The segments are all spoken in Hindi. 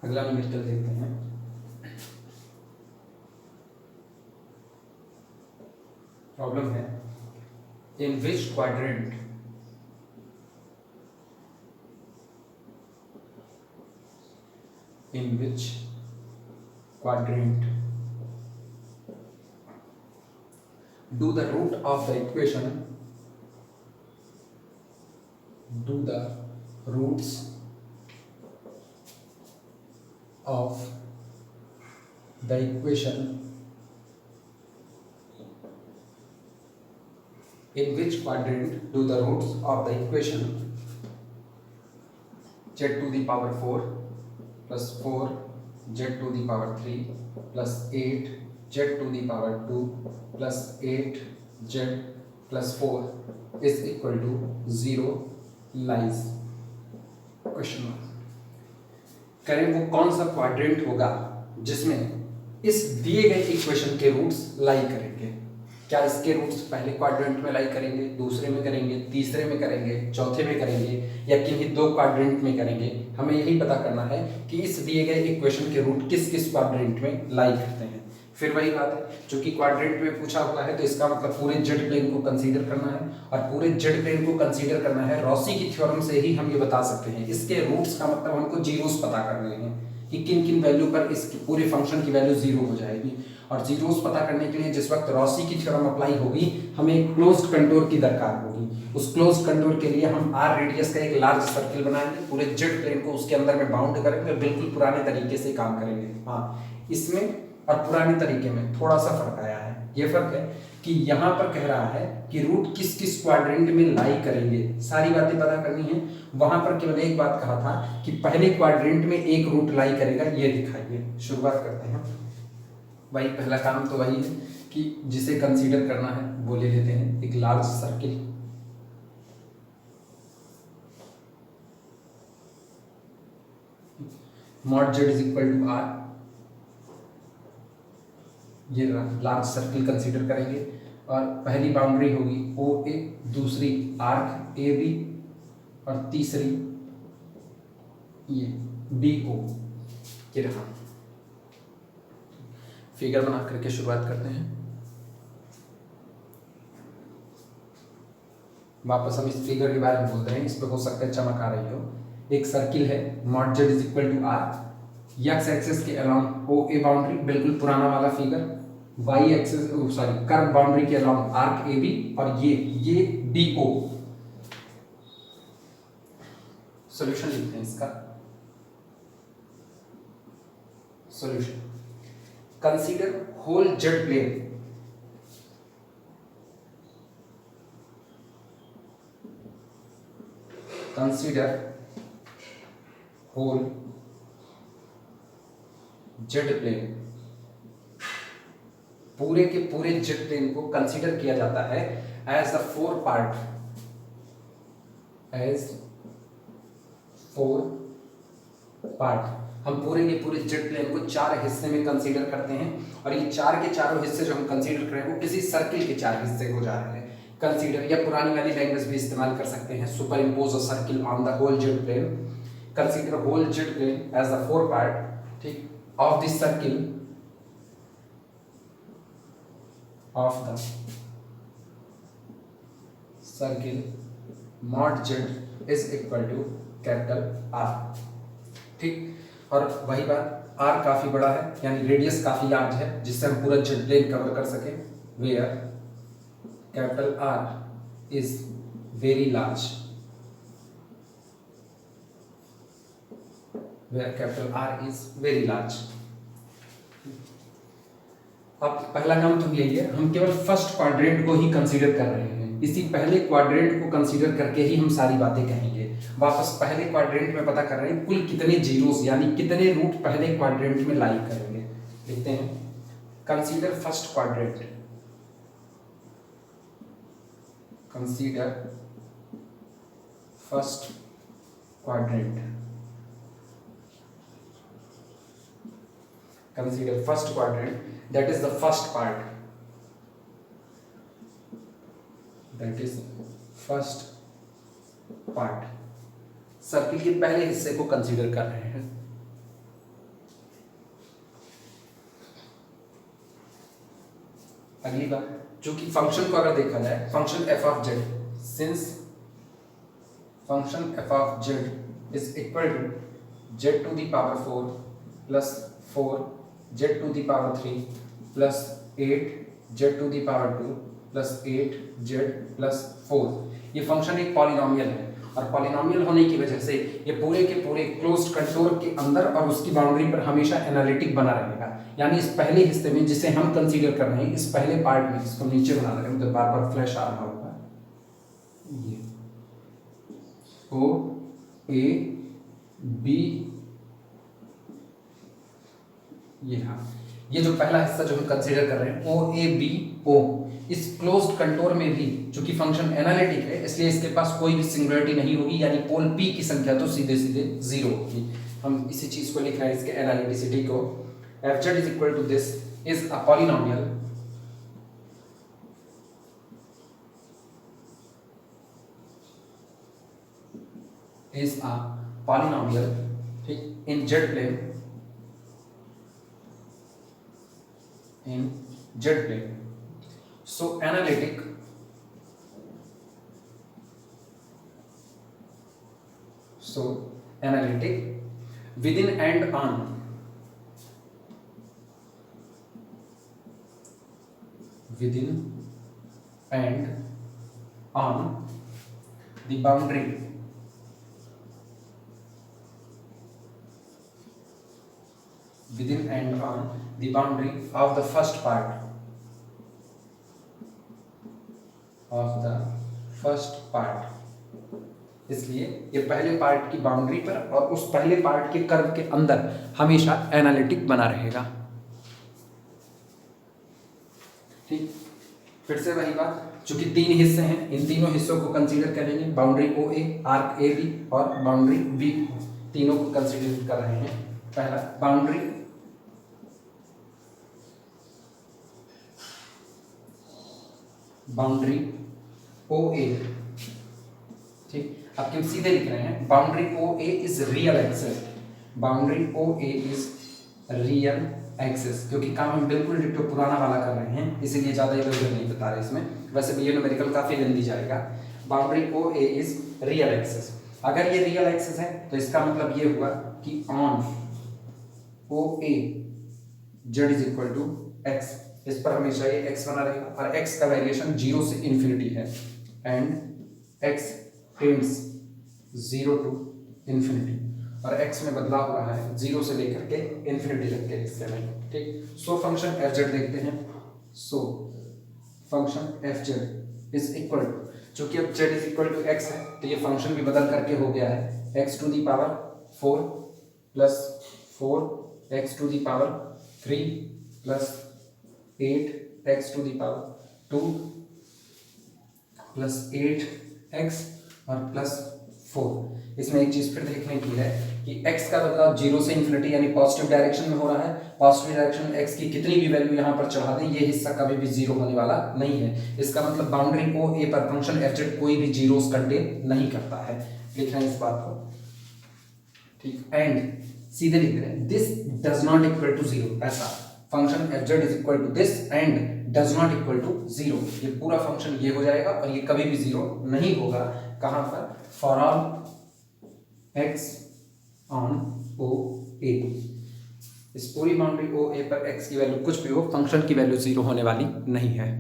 अगला न्यूमेरिकल देखते हैं। प्रॉब्लम है in which quadrant do the root of the equation do the roots of the equation in which quadrant do the roots of the equation z to the power 4 plus 4 z to the power 3 plus 8 z to the power 2 plus 8 z plus 4 is equal to 0 lies? Question mark. करें वो कौन सा क्वाड्रेंट होगा जिसमें इस दिए गए इक्वेशन के रूट्स लाई करेंगे। क्या इसके रूट्स पहले क्वाड्रेंट में लाई करेंगे, दूसरे में करेंगे, तीसरे में करेंगे, चौथे में करेंगे या किन्हीं दो क्वाड्रेंट में करेंगे। हमें यही पता करना है कि इस दिए गए इक्वेशन के रूट किस किस क्वाड्रेंट में लाई करते हैं। फिर वही बात है, चूंकि क्वाड्रेंट में पूछा हुआ है तो इसका मतलब पूरे जेड प्लेन को कंसीडर करना है और पूरे जेड प्लेन को कंसीडर करना है रॉसी की थ्योरम से ही हम ये बता सकते हैं। इसके रूट्स का मतलब हमको जीरोस पता करने हैं कि किन किन वैल्यू पर इस पूरे फंक्शन की वैल्यू जीरो हो जाएगी। और जीरोस पता करने के लिए जिस वक्त रॉसी की थ्योरम अप्लाई होगी हमें क्लोज्ड कंटूर की दरकार होगी। उस क्लोज्ड कंटूर के लिए हम आर रेडियस का एक लार्ज सर्किल बनाएंगे, पूरे जेड प्लेन को उसके अंदर में बाउंड करेंगे, बिल्कुल पुराने तरीके से काम करेंगे। हाँ, इसमें और पुराने तरीके में थोड़ा सा फर्क आया है। ये फर्क है कि यहाँ पर कह रहा है कि रूट किस किस क्वाड्रेंट में लाई करेंगे, सारी बातें पता करनी है। वहां पर केवल एक बात कहा था कि पहले क्वाड्रेंट में एक रूट लाई करेगा, ये दिखाइए। शुरुआत करते हैं। वही पहला काम तो वही है कि जिसे कंसीडर करना है वो ले लेते हैं, एक large circle. Mod z is equal to r, ये लार्ज सर्किल कंसीडर करेंगे और पहली बाउंड्री होगी ओ ए, दूसरी आर्क ए बी और तीसरी ये बी ओ। ये रहा, फिगर बना करके शुरुआत करते हैं। वापस हम इस फिगर के बारे में बोल रहे हैं, इस पे हो सकता है चमक आ रही हो। एक सर्किल है, mod z is equal to r, x axis के अलाउंग ओ ए बाउंड्री, बिल्कुल पुराना वाला figure. Y axis sorry curve boundary के अलाउंग आर्क ए बी और ये डी ओ। सॉल्यूशन लिखते हैं इसका। Solution, consider whole z plane consider whole z plane, पूरे के पूरे जेड प्लेन को कंसीडर किया जाता है as the four part, as four part. हम पूरे के पूरे जेड प्लेन को चार हिस्से में कंसीडर करते हैं और ये चार के चारों हिस्से जो हम कंसीडर करें वो किसी सर्किल के चार हिस्से हो जा रहे हैं। कंसीडर या पुरानी वाली लैंग्वेज भी इस्तेमाल कर सकते हैं, superimpose a circle on the whole z plane. Consider whole z plane as the four part, ठीक, of this circle of the circle mod z is equal to capital R, ठीक। और वही बात, R काफी बड़ा है यानी रेडियस काफी लार्ज है जिससे हम पूरा जेड प्लेन कवर कर सके। Where capital R is very large, where capital R is very large। अब पहला काम तो यही है, हम केवल फर्स्ट क्वाड्रेंट को ही कंसीडर कर रहे हैं। इसी पहले क्वाड्रेंट को कंसीडर करके ही हम सारी बातें कहेंगे। वापस पहले क्वाड्रेंट में पता कर रहे हैं कुल कितने जीरोस यानी कितने रूट पहले क्वाड्रेंट में लाई करेंगे। लिखते हैं, consider first quadrant, consider first quadrant, consider first quadrant, that is the first part, that is first part। Circle के पहले हिस्से को कंसीडर कर रहे हैं। अगली बात, चूंकि फंक्शन को अगर देखा जाए, function f of z, since function f of z is equal to z to the power 4 plus 4 z to the power 3 plus 8 z to the power 2 plus 8 z plus 4, ये फंक्शन एक पॉलिनोमियल है, और पॉलिनोमियल होने की वजह से ये पूरे के पूरे क्लोज्ड कंटोर के अंदर और उसकी बाउंड्री पर हमेशा एनालिटिक बना रहेगा। यानी इस पहले हिस्से में जिसे हम कंसीडर कर रहे हैं, इस पहले पार्ट में, इसको नीचे बना रहे हैं, तो बार बार फ्लैश आ रहा होगा, ये ओ ए बी, ये हाँ, ये जो पहला हिस्सा जो हम कंसीडर कर रहे हैं ओ ए बी ओ, इस क्लोज्ड कंटोर में भी चूंकि फंक्शन एनालिटिक है इसलिए इसके पास कोई भी सिंगुलरिटी नहीं होगी, यानी पोल पी की संख्या तो सीधे सीधे 0 होगी। हम इसी चीज को लिख रहे हैं, इसके एनालिटिसिटी को, f z is equal to this is a polynomial ठीक, in z plane, in Z plane. So analytic within and on the boundary of the first part इसलिए ये पहले पार्ट की बाउंड्री पर और उस पहले पार्ट के कर्व के अंदर हमेशा एनालिटिक बना रहेगा। ठीक, फिर से वही बात, चूंकि 3 हिस्से हैं, इन तीनों हिस्सों को कंसीडर करेंगे, boundary O A, arc A B और बाउंड्री बी, तीनों को कंसीडर कर रहे हैं। पहला बाउंड्री ओ ए, ठीक, अब हम सीधे लिख रहे हैं boundary O A is real axis, boundary O A is real axis, क्योंकि काम हम बिल्कुल डिट्टो पुराना वाला कर रहे हैं इसीलिए ज़्यादा इधर नहीं बता रहे इसमें, वैसे भी ये न्यूमेरिकल काफ़ी लेंदी जाएगा। Boundary O A is real axis, अगर ये रियल एक्सेस है तो इसका मतलब ये हुआ कि on O A z is equal to x, इस पर हमेशा ये x बना रहेगा और x का वेरिएशन 0 से इन्फिनिटी है, and x tends 0 to infinity, और x में बदलाव हो रहा है 0 से लेकर के इन्फिनिटी तक के हिस्से में। ठीक, सो फंक्शन एफ जेड देखते हैं। So function f z is equal to, चूंकि अब z is equal to x है तो ये फंक्शन भी बदल करके हो गया है x to the power 4 plus 4 x to the power 3 plus 8 x to the power 2 plus 8x और प्लस 4। इसमें एक चीज फिर देखने की है कि x का बदलाव 0 से इन्फिनिटी यानी पॉजिटिव डायरेक्शन में हो रहा है, पॉजिटिव डायरेक्शन में x की कितनी भी वैल्यू यहाँ पर चढ़ा दें ये हिस्सा कभी भी 0 होने वाला नहीं है। इसका मतलब बाउंड्री ओ ए पर फंक्शन एफ जेड कोई भी जीरोस कंटेन नहीं करता है, लिख रहे हैं इस बात को। ठीक, एंड सीधे लिख रहे हैं this does not equal to 0, ऐसा function f z is equal to this and does not equal to 0, ये पूरा फंक्शन ये हो जाएगा और ये कभी भी 0 नहीं होगा। कहां पर? For all x on O ए, इस पूरी बाउंड्री ओ ए पर x की वैल्यू कुछ भी हो, फंक्शन की वैल्यू 0 होने वाली नहीं है।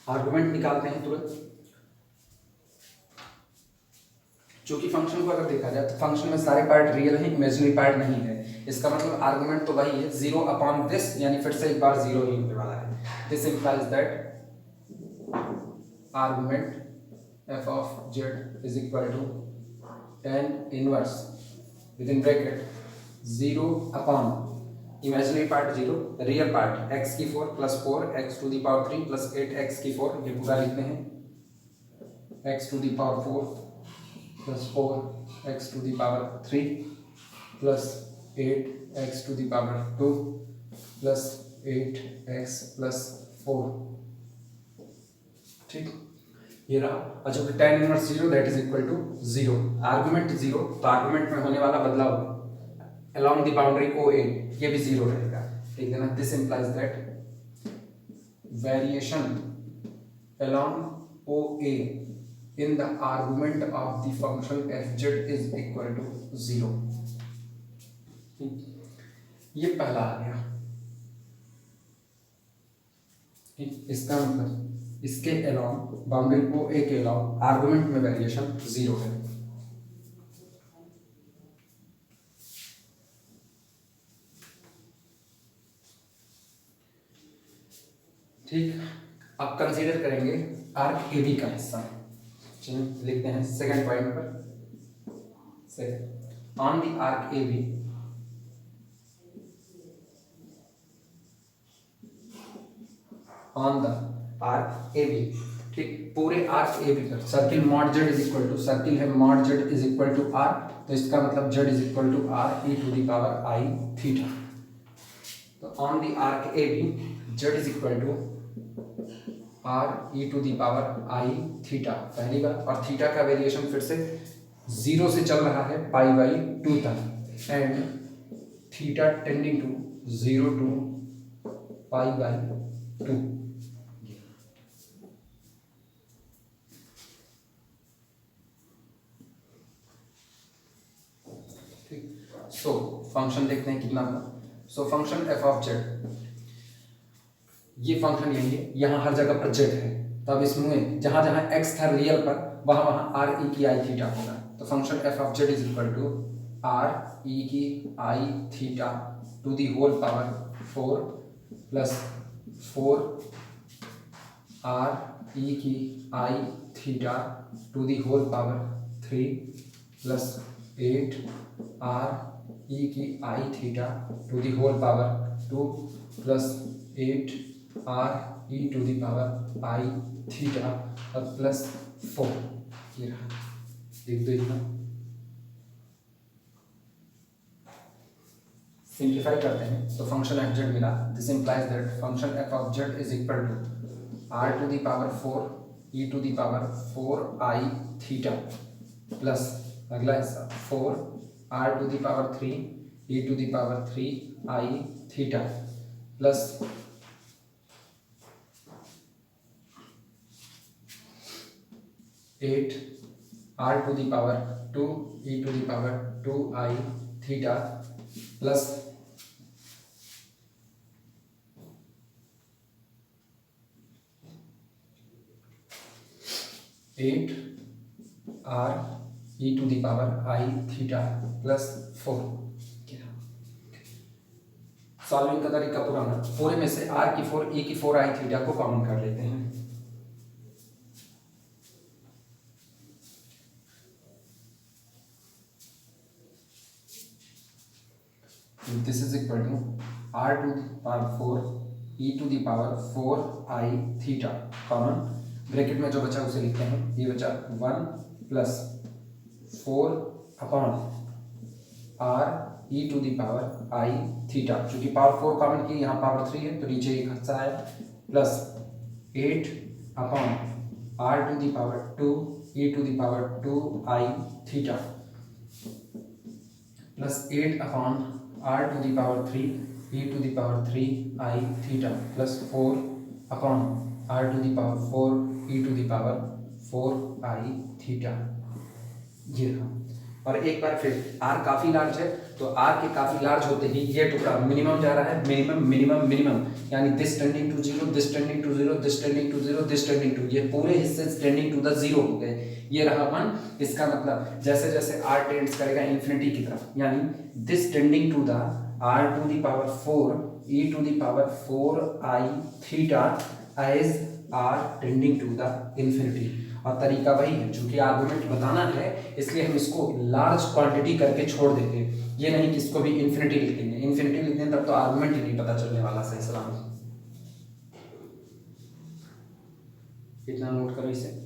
आर्गुमेंट निकालते हैं तुरंत। चूंकि फंक्शन को अगर देखा जाए तो फंक्शन में सारे पार्ट रियल हैं, इमेजिनरी पार्ट नहीं है, इसका मतलब आर्गुमेंट तो वही है 0 अपॉन दिस, यानी फिर से एक बार 0 ही होने वाला है। This implies that argument f of z is equal to tan inverse within bracket 0 upon imaginary part 0, real part x की 4 plus 4 x to the power 3 plus 8 x की 4, ये पूरा लिखते हैं x to the power 4 plus 4 x to the power 3 plus 8 x to the power 2 plus 8 x plus 4 ठीक, ये रहा। और जो कि tan inverse 0 that is equal to 0, argument 0, तो आर्गुमेंट में होने वाला बदलाव along the boundary OA ये भी 0 रहेगा। ठीक है ना, this implies that variation along OA in the argument of the function fz is equal to 0। ये पहला आ गया। ठीक, इसका मतलब इसके along बाउंड्री OA के along आर्गुमेंट में वेरिएशन 0 है। ठीक, अब कंसीडर करेंगे आर्क ए बी का हिस्सा। चलिए लिखते हैं सेकंड पॉइंट पर। Second, on the arc A B on the arc A B, ठीक, पूरे आर्क ए बी पर circle mod z is equal to, circle है mod z is equal to R, तो इसका मतलब z is equal to R e to the power i theta. तो on the arc A B z is equal to R e to the power i theta पहली बार, और थीटा का वेरिएशन फिर से 0 से चल रहा है पाई बाई 2 तक, and theta tending to 0 to pi by 2। ठीक, सो फंक्शन देखते हैं कितना था। So function f of z, ये फंक्शन यही है, यहाँ हर जगह पर जेड है, तब इसमें जहाँ जहाँ एक्स था रियल पर वहाँ वहाँ आर ई की आई थीटा होगा। तो function f of z is equal to R e की i theta to the whole power 4 plus 4 R e की i theta to the whole power 3 plus 8 are e की i theta to the whole power 2 plus 8 are e to the power i theta और प्लस 4। ये रहा, लिख दो इतना। सिंप्लीफाई करते हैं तो फंक्शन एफ जेड मिला। This implies that function f of z is equal to r to the power 4 e to the power 4 i theta plus अगला हिस्सा 4 r to the power 3 e to the power 3 i theta plus 8 r to the power 2 e to the power 2 i theta plus 8 are e to the power i theta plus 4। Solving का तरीका पुराना, पूरे में से आर की 4 ई की 4 आई थीटा को कॉमन कर लेते हैं। This is equal to r to the power 4 e to the power 4 i theta common, bracket में जो बचा उसे लिखते हैं। ये बचा 1 plus 4 upon r e to the power i theta, चूंकि पावर 4 कॉमन की यहाँ पावर 3 है तो नीचे एक हिस्सा है, plus 8 upon r to the power 2 e to the power 2 i theta plus 8 upon r to the power 3 e to the power 3 i theta plus 4 upon r to the power 4 e to the power 4 i theta. ये रहा, और एक बार फिर आर काफी लार्ज है तो आर के काफी लार्ज होते ही ये टुकड़ा मिनिमम जा रहा है, मिनिमम मिनिमम मिनिमम, यानी this tending to 0, this tending to 0, this tending to 0, this tending to, ये पूरे हिस्से टेंडिंग टू द 0 हो गए। ये रहा 1। इसका मतलब जैसे जैसे आर टेंड्स करेगा इन्फिनिटी की तरफ, यानी this tending to the r to the power 4 e to the power 4 i theta as r tending to the infinity. और तरीका वही है, चूंकि आर्गुमेंट बताना है इसलिए हम इसको लार्ज क्वांटिटी करके छोड़ देंगे, ये नहीं कि इसको भी इन्फिनिटी लिख देंगे। इन्फिनिटी लिख दें तब तो आर्गुमेंट ही नहीं पता चलने वाला सही सलाम। इतना नोट करो इसे।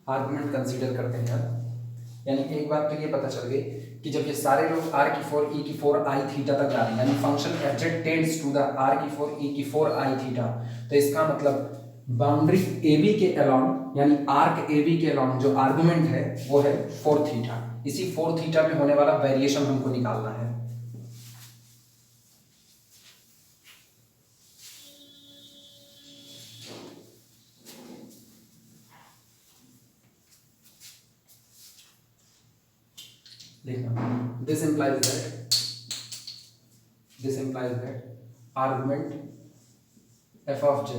आर्गुमेंट कंसीडर करते हैं अब। यानी एक बात तो ये पता चल गई कि जब ये सारे लोग r की 4 e की 4 i थीटा तक जा रहे हैं, यानी function fz tends to the r की 4 e की 4 i थीटा, तो इसका मतलब बाउंड्री ab के अलोंग, यानी आर्क ab के अलोंग जो आर्गुमेंट है वो है 4 थीटा। इसी 4 थीटा में होने वाला वेरिएशन हमको निकालना है। देखना, this implies that argument f of z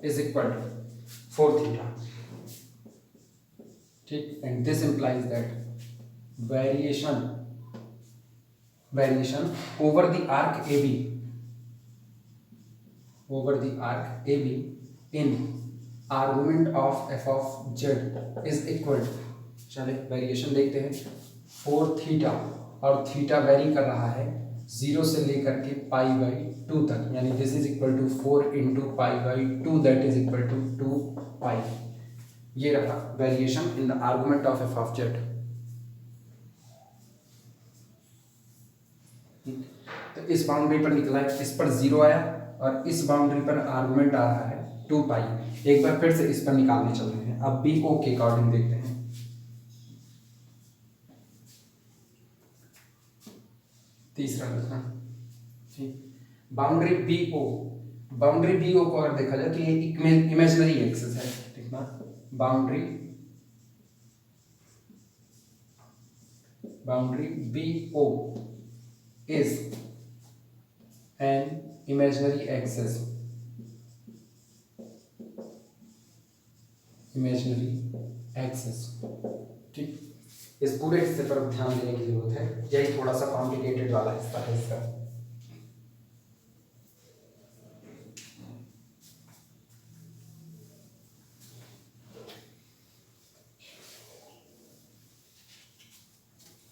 is equal to 4 theta, ठीक, and this implies that variation over the arc AB in argument of f of z is equal to, चले वेरिएशन देखते हैं, 4 थीटा, और थीटा वेरी कर रहा है 0 से लेकर के π/2 तक, यानी this is equal to 4 into π/2, that is equal to 2π। ये रहा variation in the argument of f of z। तो इस बाउंड्री पर निकला है, इस पर 0 आया, और इस बाउंड्री पर आर्गुमेंट आ रहा है 2π। एक बार फिर से इस पर निकालने चल रहे हैं। अब बी ओ के अकॉर्डिंग देखते हैं। तीसरा लिखना, ठीक, बाउंड्री बी ओ को अगर देखा जाए तो ये इमेजिनरी एक्सिस है, देखना, boundary B O is an imaginary axis, ठीक। इस पूरे हिस्से पर ध्यान देने की जरूरत है, यही थोड़ा सा कॉम्प्लिकेटेड वाला हिस्सा है इसका।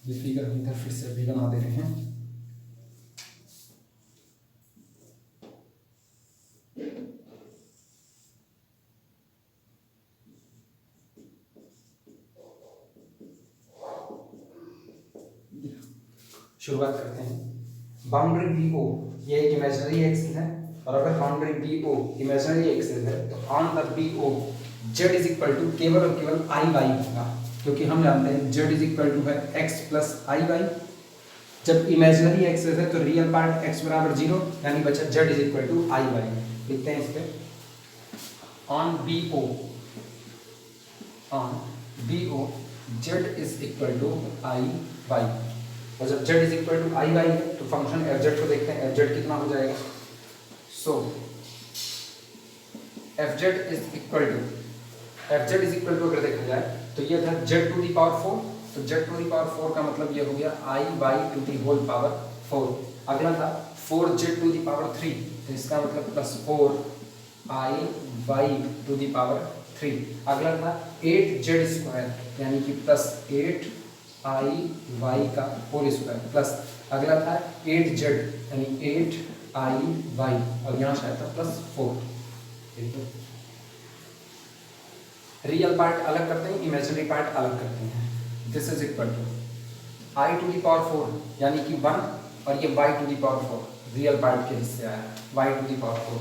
ये फिगर हम इधर फिर से भी बना दे रहे हैं। शुरुआत करते हैं। बाउंड्री बी ओ ये एक इमेजिनरी एक्सिस है, और अगर boundary B O imaginary axis है तो on the B O z is equal to केवल और केवल आई वाई होगा, क्योंकि हम जानते हैं जेड इज इक्वल टू है एक्स प्लस आई वाई। जब इमेजिनरी एक्सिस है तो रियल पार्ट एक्स बराबर 0, यानी बचा z is equal to i y. लिखते हैं इस पे, on B O z is equal to i y, और जब z is equal to i y है तो फंक्शन एफ जेड को देखते हैं, एफ जेड कितना हो जाएगा। So f z is equal to अगर देखा जाए तो ये था z टू दी पावर 4, तो z टू दी पावर 4 का मतलब ये हो गया i y to the whole power 4। अगला था 4z टू दी पावर 3, तो इसका मतलब plus 4 i y to the power 3। अगला था 8z स्क्वायर, यानी कि प्लस 8 आई वाई का होल स्क्वायर, प्लस अगला था 8z यानी 8 आई वाई, और यहाँ शायद था प्लस 4। रियल पार्ट अलग करते हैं, इमेजिनरी पार्ट अलग करते हैं। This is equal to i to the power 4 यानी कि 1, और ये y to the power 4 real part के हिस्से आया, y टू दी पावर 4,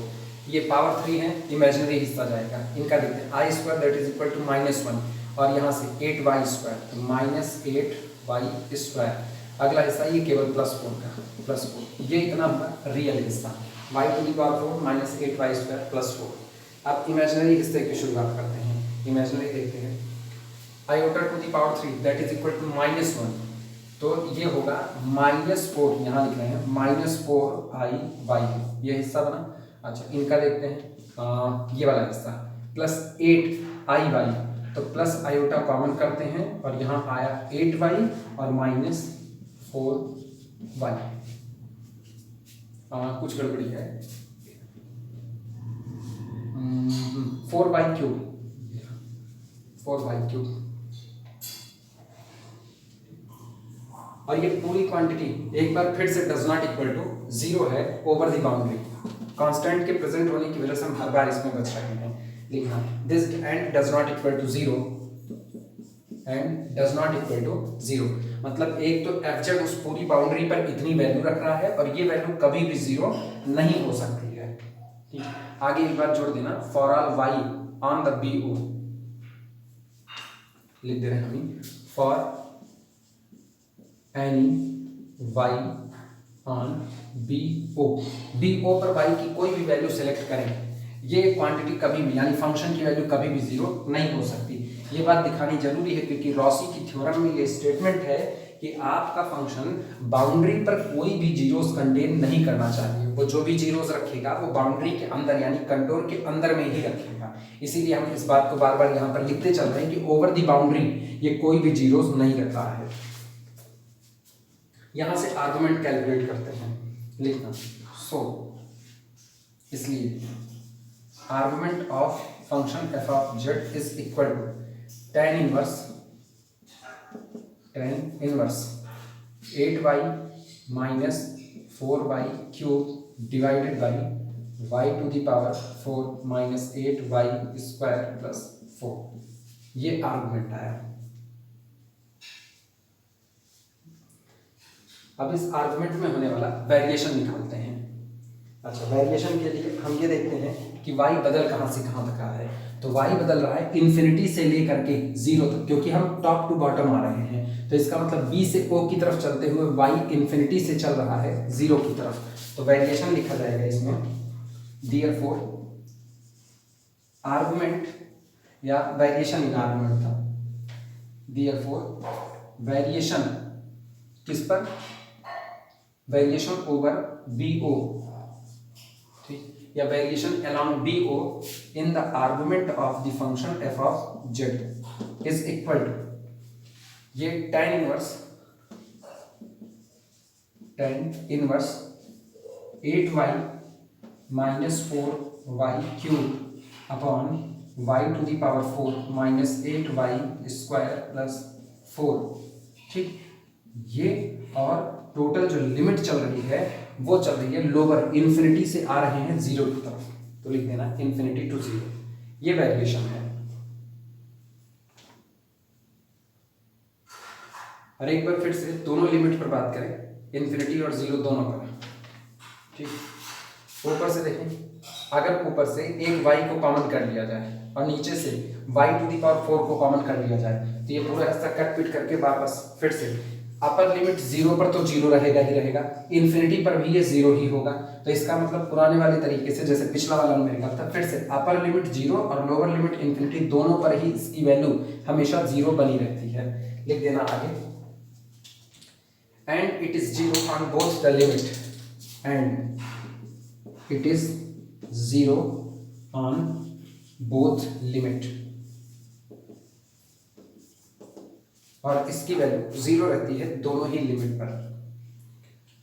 ये पावर 3 है, इमेजिनरी हिस्सा जाएगा। इनका देखते हैं, i square that is equal to -1, और यहाँ से 8y स्क्वायर, तो -8y स्क्वायर। अगला हिस्सा ये केवल +4 का, +4, ये इतना होगा रियल हिस्सा, y to the power 4 -8y square +4। अब इमेजिनरी हिस्से की शुरुआत करते हैं। इमेजिनरी देखते हैं, iota to the power 3 that is equal to -1, तो ये होगा -4, यहाँ लिख रहे हैं -4i/y, ये हिस्सा बना। अच्छा, इनका देखते हैं, ये वाला हिस्सा +8i/y, तो प्लस आयोटा कॉमन करते हैं, और यहाँ आया 8y और -4y। कुछ गड़बड़ी है, 4y3, और ये पूरी क्वांटिटी एक बार फिर से डज नॉट इक्वल टू 0 है ओवर द बाउंड्री। कांस्टेंट के प्रेजेंट होने की वजह से हम हर बार इसमें बच रहे हैं, लिखना this and does not equal to 0 and does not equal to 0, मतलब एक तो एफ जेड उस पूरी बाउंड्री पर इतनी वैल्यू रख रहा है और ये वैल्यू कभी भी 0 नहीं हो सकती है। ठीक, आगे एक बार जोड़ देना for all y on the B O, लिख दे रहे हैं हम for any y on B O पर वाई की कोई भी वैल्यू सेलेक्ट करें, ये क्वांटिटी कभी भी यानी फंक्शन की वैल्यू कभी भी 0 नहीं हो सकती। ये बात दिखानी जरूरी है क्योंकि रॉसी की थ्योरम में ये स्टेटमेंट है कि आपका फंक्शन बाउंड्री पर कोई भी जीरोस कंटेन नहीं करना चाहिए, वो जो भी जीरोस रखेगा वो बाउंड्री के अंदर यानी कंटोर के अंदर में ही रखेगा। इसीलिए हम इस बात को बार बार यहाँ पर लिखते चल रहे हैं कि ओवर द बाउंड्री ये कोई भी जीरोस नहीं रख रहा है। यहां से आर्गुमेंट कैलकुलेट करते हैं, लिखना सो इसलिए argument of function f of z is equal to tan inverse 8y minus 4y cube divided by y to the power 4 minus 8y square plus 4, ये आर्गुमेंट आया। अब इस आर्गुमेंट में होने वाला वेरिएशन निकालते हैं। अच्छा, वेरिएशन के लिए हम ये देखते हैं कि y बदल कहाँ से कहाँ तक रहा है, तो y बदल रहा है इन्फिनिटी से लेकर के 0 तक, क्योंकि हम टॉप टू बॉटम आ रहे हैं, तो इसका मतलब b से o की तरफ चलते हुए y इन्फिनिटी से चल रहा है 0 की तरफ, तो वेरिएशन लिखा जाएगा इसमें देयरफॉर आर्गुमेंट या वेरिएशन इन आर्गुमेंट था, देयरफॉर वेरिएशन किस पर, वेरिएशन ओवर बी ओ, ठीक, या variation along BO in the argument of the function f of z is equal to, ये tan inverse 8y minus 4y cube upon y to the power 4 minus 8y square plus 4, ठीक, ये और टोटल जो लिमिट चल रही है वो चल रही है लोअर इन्फिनिटी से आ रहे हैं 0 की तरफ, तो लिख देना इन्फिनिटी टू 0, ये वेरिएशन है। और एक बार फिर से दोनों लिमिट पर बात करें, इन्फिनिटी और 0 दोनों पर, ठीक, ऊपर से देखें, अगर ऊपर से एक y को कॉमन कर लिया जाए और नीचे से y टू द पावर 4 को कॉमन कर लिया जाए, तो ये पूरा हिस्सा कट पिट करके वापस फिर से अपर लिमिट 0 पर तो 0 रहेगा ही रहेगा, इन्फिनिटी पर भी ये 0 ही होगा, तो इसका मतलब पुराने वाले तरीके से जैसे पिछला वाला न्यूमेरिकल था, फिर से अपर लिमिट 0 और लोअर लिमिट इन्फिनिटी दोनों पर ही इसकी वैल्यू हमेशा 0 बनी रहती है। लिख देना आगे, and it is 0 on both the limit, and it is 0 on both limit, और इसकी वैल्यू 0 रहती है दोनों ही लिमिट पर।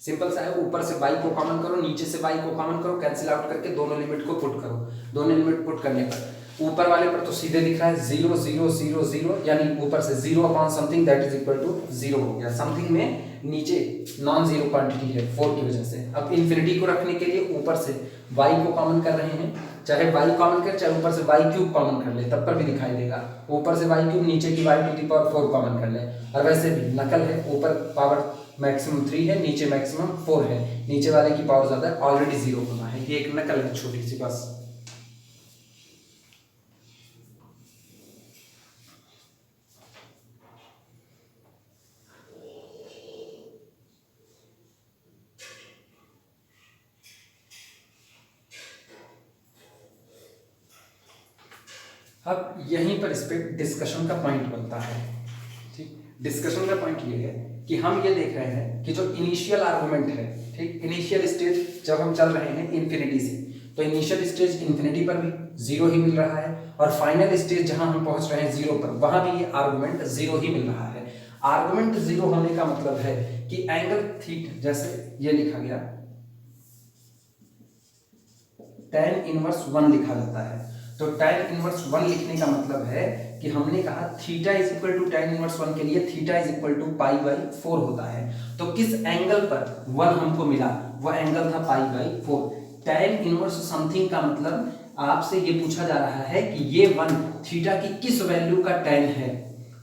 सिंपल सा है, ऊपर से y को कॉमन करो, नीचे से y को कॉमन करो, कैंसिल आउट करके दोनों लिमिट को पुट करो, दोनों लिमिट पुट करने पर ऊपर वाले पर तो सीधे दिख रहा है 0 0 0 0, यानी ऊपर से 0 upon something that is equal to 0 हो गया, समथिंग में नीचे नॉन जीरो क्वांटिटी है 4 की वजह से। अब इन्फिनिटी को रखने के लिए ऊपर से y को कॉमन कर रहे हैं, चाहे y कॉमन कर चाहे ऊपर से y क्यूब कॉमन कर ले तब पर भी दिखाई देगा, ऊपर से y क्यूब नीचे की y to the power 4 common कर ले, और वैसे भी नकल है, ऊपर पावर मैक्सिमम 3 है, नीचे मैक्सिमम 4 है, नीचे वाले की पावर ज्यादा ऑलरेडी 0 होना है, ये एक नकल है छोटी सी बस। अब यहीं पर इस पे डिस्कशन का पॉइंट बनता है, ठीक, डिस्कशन का पॉइंट ये है कि हम ये देख रहे हैं कि जो इनिशियल आर्गुमेंट है, ठीक, इनिशियल स्टेज जब हम चल रहे हैं इन्फिनिटी से, तो इनिशियल स्टेज इन्फिनिटी पर भी 0 ही मिल रहा है, और फाइनल स्टेज जहां हम पहुंच रहे हैं 0 पर, वहां भी ये आर्गुमेंट 0 ही मिल रहा है। आर्गुमेंट 0 होने का मतलब है कि एंगल थीटा, जैसे ये लिखा गया tan इनवर्स 1 लिखा जाता है, तो tan इनवर्स 1 लिखने का मतलब है कि हमने कहा theta is equal to tan inverse 1 के लिए theta is equal to pi by 4 होता है, तो किस एंगल पर 1 हमको मिला, वह एंगल था पाई बाई 4। tan इनवर्स समथिंग का मतलब आपसे ये पूछा जा रहा है कि ये 1 थीटा की किस वैल्यू का tan है,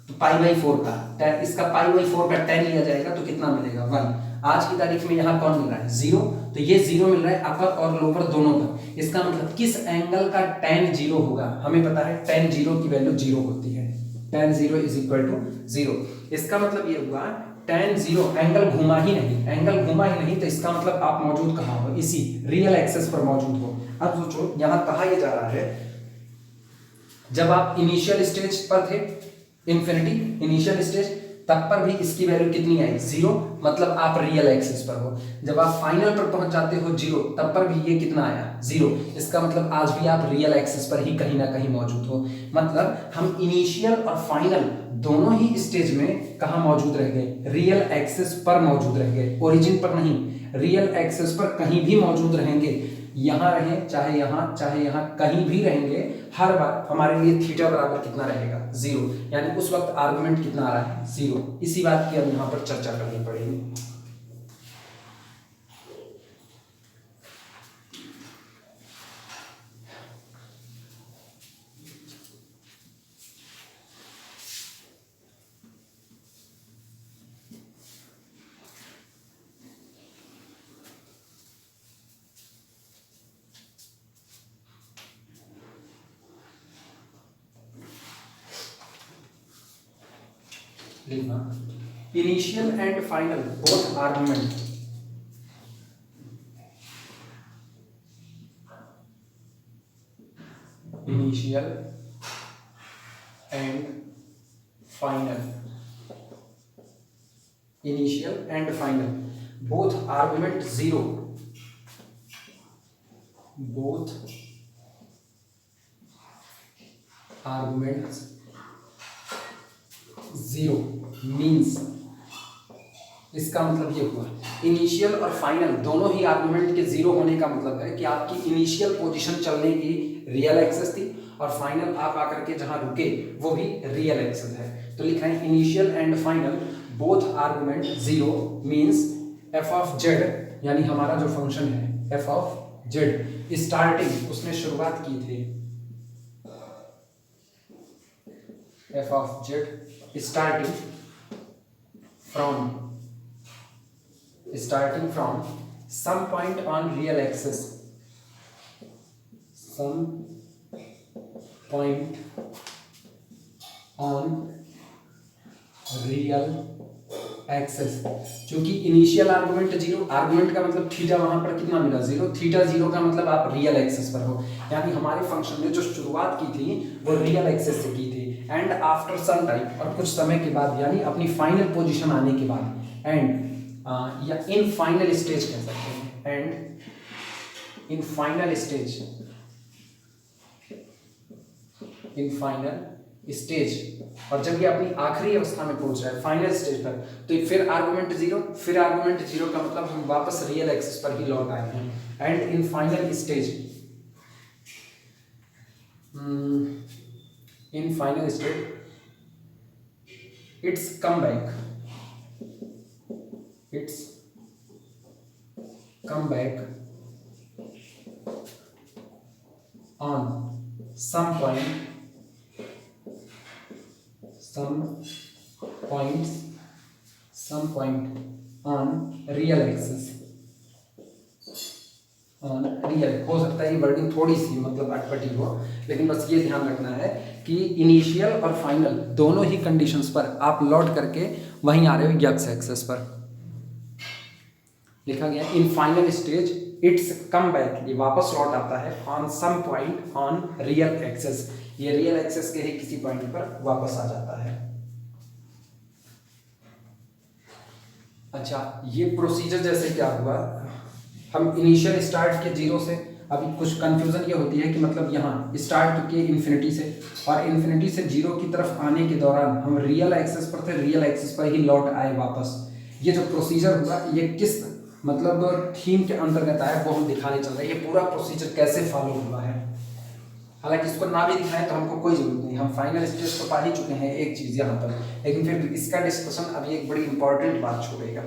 तो π/4 का tan, इसका π/4 का tan लिया जाएगा तो कितना मिलेगा 1। आज की तारीख में यहाँ कौन मिल रहा है 0, तो ये 0 मिल रहा है अपर और लोअर दोनों पर। इसका मतलब किस एंगल का tan 0 होगा, हमें पता है tan 0 की वैल्यू 0 होती है, tan 0 इज इक्वल टू 0। इसका मतलब ये हुआ tan 0 एंगल घुमा ही नहीं, एंगल घुमा ही नहीं, तो इसका मतलब आप मौजूद कहाँ हो, इसी रियल एक्सेस पर मौजूद हो। अब सोचो यहाँ कहा यह जा रहा है, जब आप इनिशियल स्टेज पर थे, इन्फिनिटी इनिशियल स्टेज, तब पर भी इसकी वैल्यू कितनी आई 0, मतलब आप रियल एक्सिस पर हो। जब आप फाइनल पर पहुंच जाते हो 0, तब पर भी ये कितना आया 0, इसका मतलब आज भी आप रियल एक्सिस पर ही कहीं ना कहीं मौजूद हो। मतलब हम इनिशियल और फाइनल दोनों ही स्टेज में कहाँ मौजूद रह गए, रियल एक्सिस पर मौजूद रह गए, ओरिजिन पर नहीं, रियल एक्सिस पर कहीं भी मौजूद रहेंगे, यहाँ रहें चाहे यहाँ कहीं भी रहेंगे, हर बार हमारे लिए थीटा बराबर कितना रहेगा 0, यानी उस वक्त आर्गुमेंट कितना आ रहा है 0। इसी बात की अब यहाँ पर चर्चा करनी पड़ेगी। लिखना initial and final both argument, initial and final, initial and final both argument 0, both arguments 0 means, इसका मतलब ये हुआ इनिशियल और फाइनल दोनों ही आर्गुमेंट के 0 होने का मतलब है कि आपकी इनिशियल पोजीशन चलने की रियल एक्सेस थी और फाइनल आप आकर के जहां रुके वो भी रियल एक्सेस है। तो लिखा है initial and final both argument 0 means f of z, यानी हमारा जो फंक्शन है f ऑफ z स्टार्टिंग, उसने शुरुआत की थी f of z starting from some point on real axis, some point on real axis. चूंकि इनिशियल आर्गुमेंट 0, आर्गुमेंट का मतलब थीटा वहां पर कितना मिला 0, थीटा 0 का मतलब आप रियल एक्सेस पर हो, यानी हमारे फंक्शन ने जो शुरुआत की थी वो रियल एक्सेस से की थी। एंड आफ्टर सम टाइम, और कुछ समय के बाद, यानी अपनी फाइनल पोजीशन आने के बाद, एंड या इन फाइनल स्टेज कह सकते हैं, and in final stage, in final stage, और जब ये अपनी आखिरी अवस्था में पहुंच रहा है फाइनल स्टेज पर, तो फिर आर्गुमेंट 0, फिर आर्गुमेंट 0 का मतलब हम वापस रियल एक्सिस पर ही लौट आए हैं। And in final stage, in final stage it's come back on some point on real axis, real हो सकता है ये वर्डिंग थोड़ी सी मतलब अटपटी हो, लेकिन बस ये ध्यान रखना है कि इनिशियल और फाइनल दोनों ही कंडीशंस पर आप लौट करके वहीं आ रहे हो यक्स एक्सेस पर। लिखा गया in final stage it's come back, ये वापस लौट आता है on some point on real axis, ये रियल एक्सेस के ही किसी पॉइंट पर वापस आ जाता है। अच्छा, ये प्रोसीजर जैसे क्या हुआ, हम इनिशियल स्टार्ट के 0 से, अभी कुछ कंफ्यूजन ये होती है कि मतलब यहाँ स्टार्ट के इन्फिनिटी से, और इन्फिनिटी से 0 की तरफ आने के दौरान हम रियल एक्सेस पर थे, रियल एक्सेस पर ही लौट आए वापस। ये जो प्रोसीजर हुआ ये किस मतलब थीम के अंतर्गत आया वो हम दिखाने चल रहे हैं, ये पूरा प्रोसीजर कैसे फॉलो हुआ है। हालांकि इसको ना भी दिखाएं तो हमको कोई जरूरत नहीं, हम फाइनल स्टेज तो पा ही चुके हैं एक चीज यहाँ पर, लेकिन फिर इसका डिस्कशन अभी एक बड़ी इंपॉर्टेंट बात छोड़ेगा।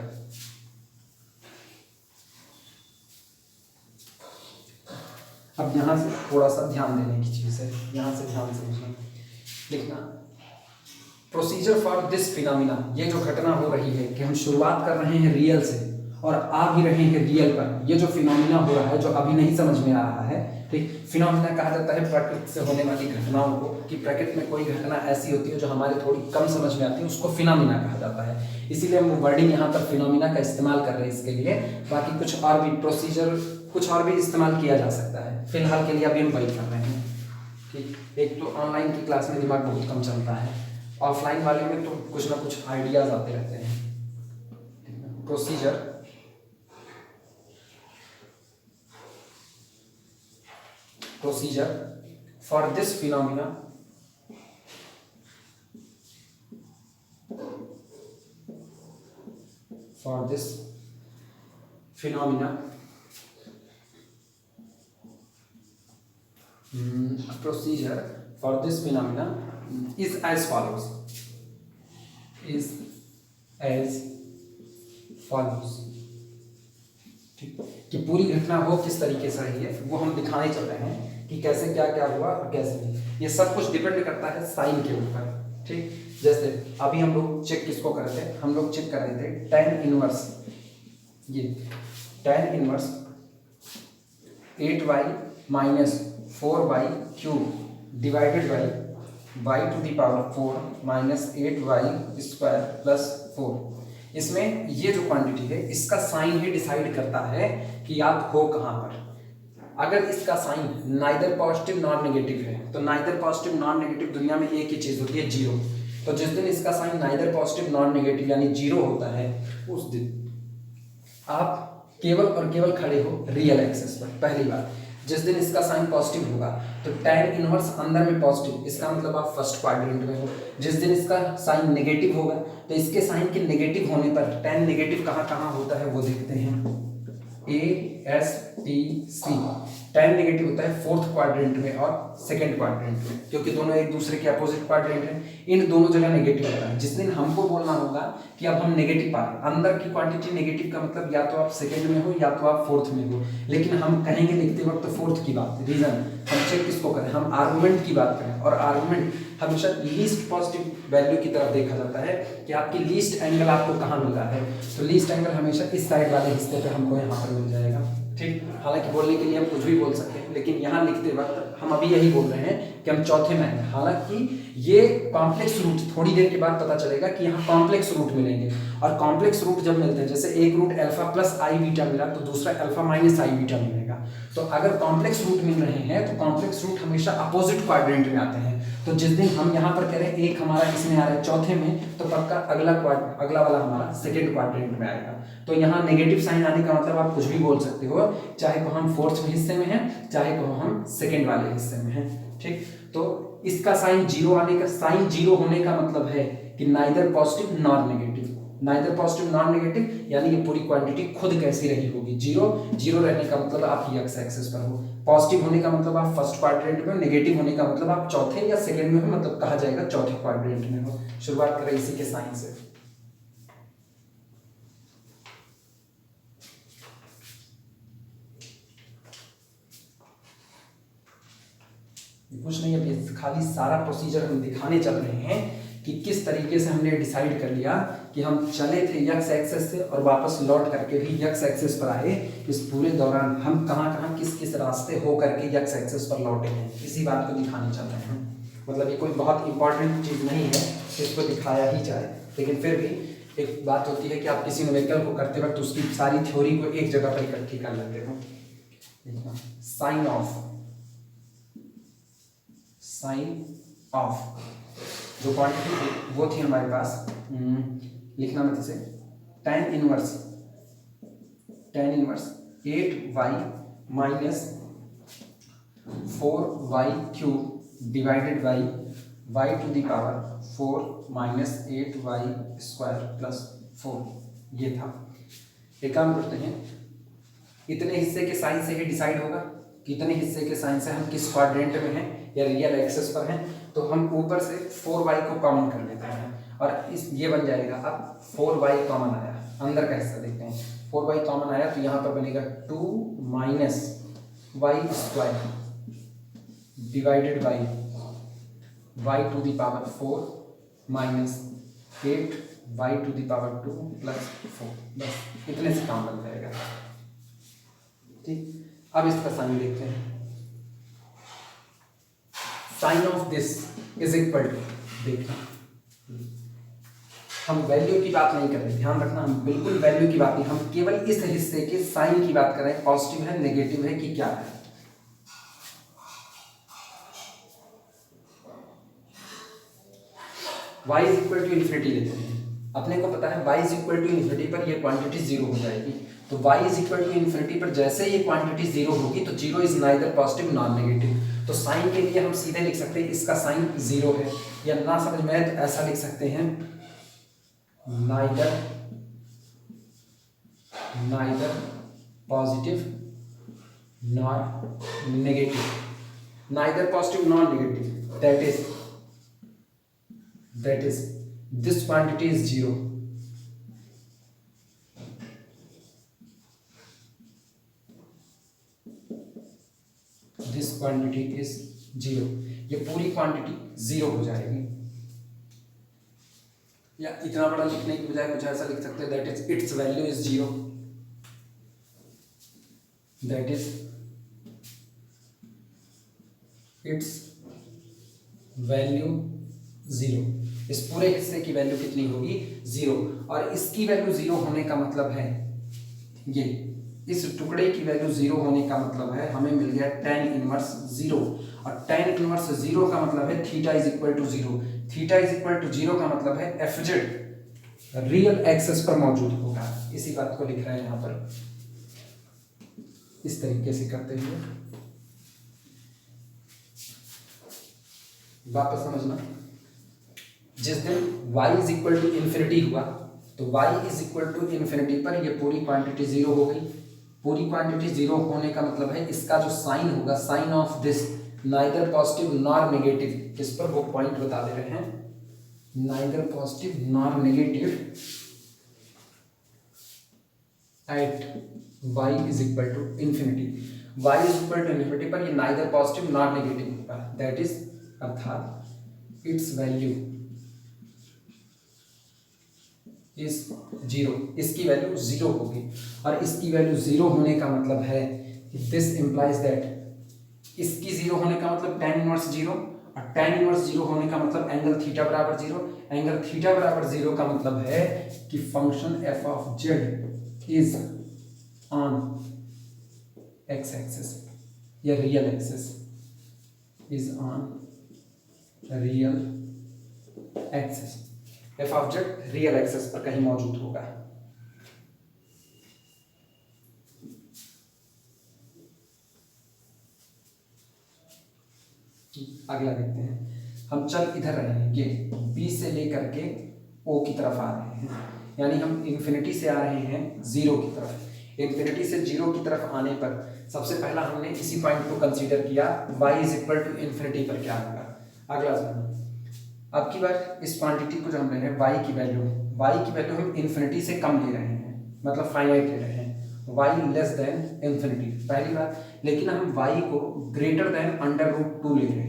अब यहाँ से थोड़ा सा ध्यान देने की चीज़ है, यहाँ से ध्यान से लिखना। प्रोसीजर फॉर दिस फिनोमिना, ये जो घटना हो रही है कि हम शुरुआत कर रहे हैं रियल से और आ भी रहे हैं रियल पर, ये जो फिनोमिना हो रहा है जो अभी नहीं समझ में आ रहा है, ठीक, फिनोमिना कहा जाता है प्रकृति से होने वाली घटनाओं को, कि प्रकृति में कोई घटना ऐसी होती है जो हमारे थोड़ी कम समझ में आती है, उसको फिनोमिना कहा जाता है। इसीलिए हम वर्डिंग यहाँ पर फिनोमिना का इस्तेमाल कर रहे हैं इसके लिए। बाकी कुछ और भी प्रोसीजर, कुछ और भी इस्तेमाल किया जा सकता है, फिलहाल के लिए अभी हम वही कर रहे हैं। ठीक, एक तो ऑनलाइन की क्लास में दिमाग बहुत कम चलता है, ऑफलाइन वाले में तो कुछ ना कुछ आइडियाज आते रहते हैं। Procedure for this phenomena is as follows, ठीक, कि पूरी घटना हो किस तरीके से रही है वो हम दिखाने चल रहे हैं कि कैसे क्या क्या हुआ और कैसे नहीं। ये सब कुछ डिपेंड करता है साइन के ऊपर। ठीक, जैसे अभी हम लोग चेक किसको कर रहे थे, हम लोग चेक कर रहे थे tan इनवर्स, ये tan inverse 8y minus 4y cube divided by y to the power 4 minus 8y square plus 4। इसमें ये जो क्वांटिटी है इसका साइन ही डिसाइड करता है कि आप हो कहाँ पर। अगर इसका sign neither positive non negative है तो नाइदर पॉजिटिव नॉन नेगेटिव दुनिया में एक ही चीज होती है, जीरो। तो जिस दिन इसका sign neither positive non negative यानी जीरो होता है उस दिन आप केवल और केवल खड़े हो रियल एक्सिस पर। पहली बात, जिस दिन इसका साइन पॉजिटिव होगा तो tan इनवर्स अंदर में पॉजिटिव, इसका मतलब आप फर्स्ट क्वाड्रेंट में हो। जिस दिन इसका साइन नेगेटिव होगा तो इसके साइन के नेगेटिव होने पर tan नेगेटिव कहाँ कहाँ होता है वो देखते हैं, ASTC। tan नेगेटिव होता है फोर्थ क्वाड्रेंट में और सेकंड क्वाड्रेंट में, क्योंकि दोनों एक दूसरे के अपोजिट क्वाड्रेंट हैं। इन दोनों जगह नेगेटिव होता है। जिस दिन हमको बोलना होगा कि अब हम नेगेटिव पा रहे, अंदर की क्वांटिटी नेगेटिव का मतलब या तो आप सेकंड में हो या तो आप फोर्थ में हो, लेकिन हम कहेंगे लिखते वक्त फोर्थ की बात। रीजन, हम चेक किसको करें, हम आर्गुमेंट की बात करें, और आर्गुमेंट हमेशा लीस्ट पॉजिटिव वैल्यू की तरफ देखा जाता है कि आपकी लीस्ट एंगल आपको कहाँ मिल रहा है। तो लीस्ट एंगल हमेशा इस साइड वाले हिस्से पे हमको यहाँ पर मिल जाएगा। ठीक, हालांकि बोलने के लिए हम कुछ भी बोल सकते हैं, लेकिन यहाँ लिखते वक्त हम अभी यही बोल रहे हैं कि हम चौथे में हैं। हालांकि ये कॉम्प्लेक्स रूट थोड़ी देर के बाद पता चलेगा कि यहाँ कॉम्प्लेक्स रूट मिलेंगे, और कॉम्प्लेक्स रूट जब मिलते हैं, जैसे एक रूट अल्फा प्लस आई बीटा मिला तो दूसरा अल्फा माइनस आई बीटा मिलेगा। तो अगर कॉम्प्लेक्स रूट मिल रहे हैं तो कॉम्प्लेक्स रूट हमेशा अपोजिट क्वाड्रेंट में आते हैं। तो जिस दिन हम यहाँ पर कह रहे हैं एक हमारा इसमें आ रहा है चौथे में, तो पक्का अगला वाला हमारा सेकेंड क्वाड्रेंट में आएगा। तो यहाँ नेगेटिव साइन आने का मतलब आप कुछ भी बोल सकते हो, चाहे को हम फोर्थ हिस्से में हैं चाहे को हम सेकेंड वाले हिस्से में हैं। ठीक, तो इसका साइन जीरो आने का, साइन जीरो होने का मतलब है कि neither positive non negative. Neither positive non negative यानी ये पूरी क्वांटिटी खुद कैसी रही होगी, जीरो। जीरो रहने का मतलब आप एक्स एक्सिस पर हो, पॉजिटिव होने का मतलब आप फर्स्ट क्वाड्रेंट में, नेगेटिव होने का मतलब आप चौथे या सेकंड में हो, मतलब कहा जाएगा चौथे क्वाड्रेंट में हो। शुरुआत करें इसी के साइन से। कुछ नहीं, अभी खाली सारा प्रोसीजर हम दिखाने चल रहे हैं कि किस तरीके से हमने डिसाइड कर लिया कि हम चले थे एक्स एक्सिस से और वापस लौट करके भी एक्स एक्सिस पर आए। इस पूरे दौरान हम कहाँ कहाँ किस किस रास्ते हो करके एक्स एक्सिस पर लौटे हैं, इसी बात को दिखाने चल रहे हैं। मतलब ये कोई बहुत इंपॉर्टेंट चीज़ नहीं है, इसको दिखाया ही जाए, लेकिन फिर भी एक बात होती है कि आप किसी न्यूमेरिकल को करते वक्त उसकी सारी थ्योरी को एक जगह पर इकट्ठी कर लेते हो। साइन ऑफ जो क्वांटिटी थी वो थी हमारे पास, लिखना मत इसे, tan inverse 8y minus 4y cube divided by y to the power 4 minus 8y square plus 4। ये था। एक काम करते हैं, इतने हिस्से के साइन से ही डिसाइड होगा कितने हिस्से के साइन से हम किस क्वाड्रेंट में हैं या रियल एक्सिस पर हैं। तो हम ऊपर से 4y को कॉमन कर लेते हैं और इस ये बन जाएगा। अब 4y कॉमन आया, अंदर का हिस्सा देखते हैं, 4y कॉमन आया तो यहाँ पर बनेगा 2 minus y square divided by y to the power 4 minus 8 y to the power 2 plus 4। बस इतने से काम बन जाएगा। ठीक, अब इसका साइन देखते हैं। Sign of this is equal to, देखना हम वैल्यू की बात नहीं कर रहे, ध्यान रखना, हम बिल्कुल वैल्यू की बात नहीं, हम केवल इस हिस्से के साइन की बात कर रहे हैं, पॉजिटिव है नेगेटिव है कि क्या है। y is equal to infinity लेते हैं, अपने को पता है y is equal to infinity पर ये क्वांटिटी जीरो हो जाएगी। तो y is equal to infinity पर जैसे ये क्वांटिटी जीरो होगी तो zero is neither positive non negative. तो साइन के लिए हम सीधे लिख सकते हैं इसका साइन जीरो है, या ना समझ में आए तो ऐसा लिख सकते हैं neither positive nor negative, neither positive nor negative, that is this quantity is zero, this quantity is zero, ये पूरी क्वांटिटी जीरो हो जाएगी। या इतना बड़ा लिखने की बजाय कुछ ऐसा लिख सकते हैं that is its value is zero, that is its value zero. इस पूरे हिस्से की वैल्यू कितनी होगी, जीरो। और इसकी वैल्यू जीरो होने का मतलब है, ये इस टुकड़े की वैल्यू जीरो होने का मतलब है हमें मिल गया tan इनवर्स जीरो। और tan इनवर्स जीरो का मतलब है theta is equal to zero. Theta is equal to zero का मतलब है एफजेड रियल एक्सेस पर मौजूद होगा। इसी बात को लिख रहे हैं यहाँ पर इस तरीके से करते हुए, वापस समझना। जिस दिन y is equal to infinity हुआ तो y is equal to infinity पर ये पूरी क्वांटिटी जीरो हो गई। पूरी क्वांटिटी जीरो होने का मतलब है इसका जो साइन होगा, sign of this neither positive nor negative, किस पर वो पॉइंट बता दे रहे हैं, neither positive nor negative at y is equal to infinity. y is equal to infinity पर ये नाइदर पॉजिटिव नॉर नेगेटिव होगा, दैट इज अर्थात इट्स वैल्यू इज जीरो, इसकी वैल्यू जीरो होगी। और इसकी वैल्यू जीरो होने का मतलब है कि दिस इंप्लाइज दैट इसकी जीरो होने का मतलब tan इनवर्स जीरो, और tan इनवर्स जीरो होने का मतलब एंगल थीटा बराबर जीरो। एंगल थीटा बराबर जीरो का मतलब है कि function f of z is on x axis या real axis, is on real axis. F of z real axis पर कहीं मौजूद होगा। अगला देखते हैं, हम चल इधर रहे हैं, ये बी से लेकर के ओ की तरफ आ रहे हैं, यानी हम इन्फिनिटी से आ रहे हैं जीरो की तरफ। इन्फिनिटी से जीरो की तरफ आने पर सबसे पहला हमने इसी पॉइंट को कंसीडर किया, y is equal to infinity पर क्या होगा। अगला जाना, अब की बार इस क्वांटिटी को जो हम ले रहे हैं y की वैल्यू हम इन्फिनिटी से कम ले रहे हैं, मतलब फाइनाइट ले रहे हैं, y लेस देन इन्फिनिटी पहली बात। लेकिन हम y को ग्रेटर देन अंडर रूट 2 ले रहे हैं,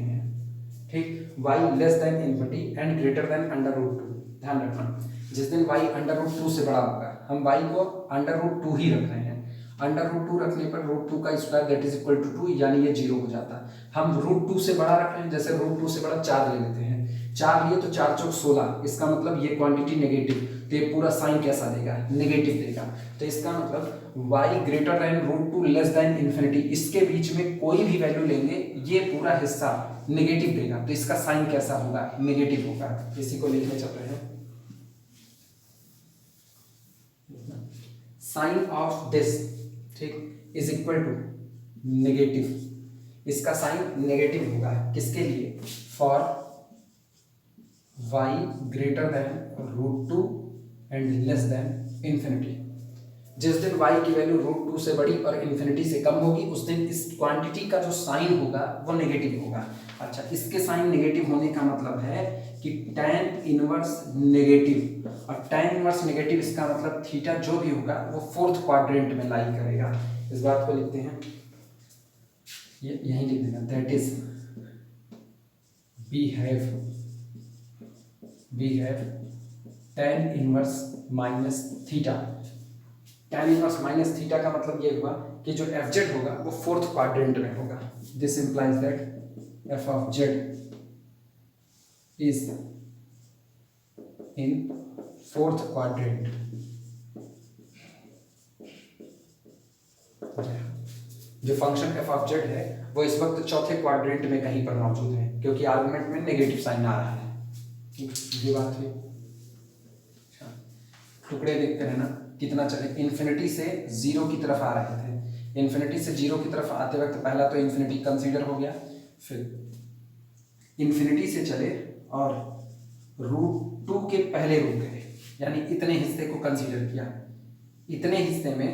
ठीक, y less than infinity and greater than under root 2। ध्यान रखना, जिस दिन y अंडर रूट 2 से बड़ा होगा हम y को अंडर रूट 2 ही रख रहे हैं। अंडर रूट 2 रखने पर रूट 2 का square that is equal to 2, यानी ये जीरो हो जाता है। हम रूट 2 से बड़ा रख रहे हैं, जैसे रूट 2 से बड़ा 4 ले लेते हैं, 4 लिए तो 4 चौक 16, इसका मतलब ये क्वांटिटी नेगेटिव, तो ये पूरा साइन कैसा देगा, नेगेटिव देगा। तो इसका मतलब y greater than root 2 less than infinity, इसके बीच में कोई भी वैल्यू लेंगे ये पूरा हिस्सा नेगेटिव देगा, तो इसका साइन कैसा होगा, नेगेटिव होगा। इसी को लिखने चल रहे हैं, साइन ऑफ दिस, ठीक, इज इक्वल टू नेगेटिव, इसका साइन नेगेटिव होगा किसके लिए, for y greater than root 2 and less than infinity. जिस दिन y की वैल्यू रूट 2 से बड़ी और इन्फिनिटी से कम होगी उस दिन इस क्वांटिटी का जो साइन होगा वो नेगेटिव होगा। अच्छा, इसके साइन नेगेटिव होने का मतलब है कि tan इनवर्स नेगेटिव, और tan इनवर्स नेगेटिव इसका मतलब थीटा जो भी होगा वो फोर्थ क्वाड्रेंट में लाई करेगा। इस बात को लिखते हैं, ये यहीं लिख देना, that is we have tan inverse minus theta. tan inverse minus theta का मतलब ये हुआ कि जो एफ जेड होगा वो फोर्थ क्वाड्रेंट में होगा। This implies that F of z is in fourth quadrant. जो फंक्शन एफ ऑफ जेड है वो इस वक्त चौथे क्वाड्रेंट में कहीं पर मौजूद है, क्योंकि आर्गुमेंट में नेगेटिव साइन आ रहा है। ये बात हुई। टुकड़े देखते रहना कितना चले। इन्फिनिटी से जीरो की तरफ आ रहे थे, इन्फिनिटी से जीरो की तरफ आते वक्त पहला तो इन्फिनिटी कंसीडर हो गया, फिर इन्फिनिटी से चले और √2 के पहले रुक गए, यानी इतने हिस्से को कंसीडर किया। इतने हिस्से में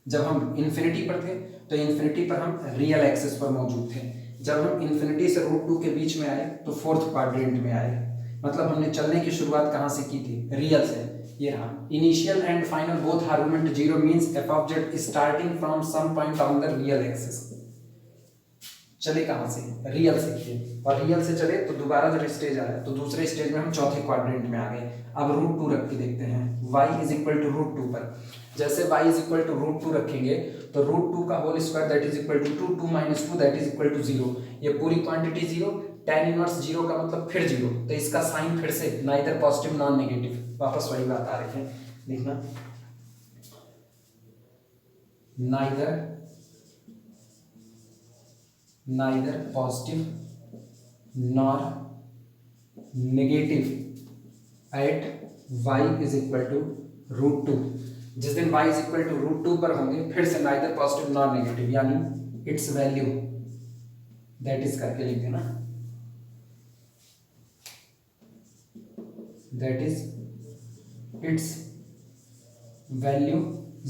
जब हम इन्फिनिटी पर थे तो इन्फिनिटी पर हम रियल एक्सिस पर मौजूद थे। जब हम इन्फिनिटी से √2 के बीच में आए तो फोर्थ क्वाड्रेंट में आए। मतलब हमने चलने की शुरुआत कहाँ से की थी? रियल से। ये रहा initial and final both argument zero means F of Z starting from some point on the real axis. चले कहाँ से? रियल से किए, और रियल से चले तो दोबारा जब स्टेज आया तो दूसरे स्टेज में हम चौथे क्वाड्रेंट में आ गए। अब √2 रख के देखते हैं y इज इक्वल टू √2 पर। जैसे y इज इक्वल टू √2 रखेंगे तो √2 का whole square that is equal to 2 minus 2 that is equal to 0। ये पूरी क्वांटिटी 0, tan इनवर्स 0 का मतलब फिर 0, तो इसका साइन फिर से नाइदर पॉजिटिव नॉन नेगेटिव। वापस वही बात आ रही है, देखना neither positive nor negative at y is equal to √2। जिस दिन y इज इक्वल टू √2 पर होंगे फिर से नाइदर पॉजिटिव नॉर नेगेटिव, यानी इट्स वैल्यू दैट इज करके लिख देना, दैट इज इट्स वैल्यू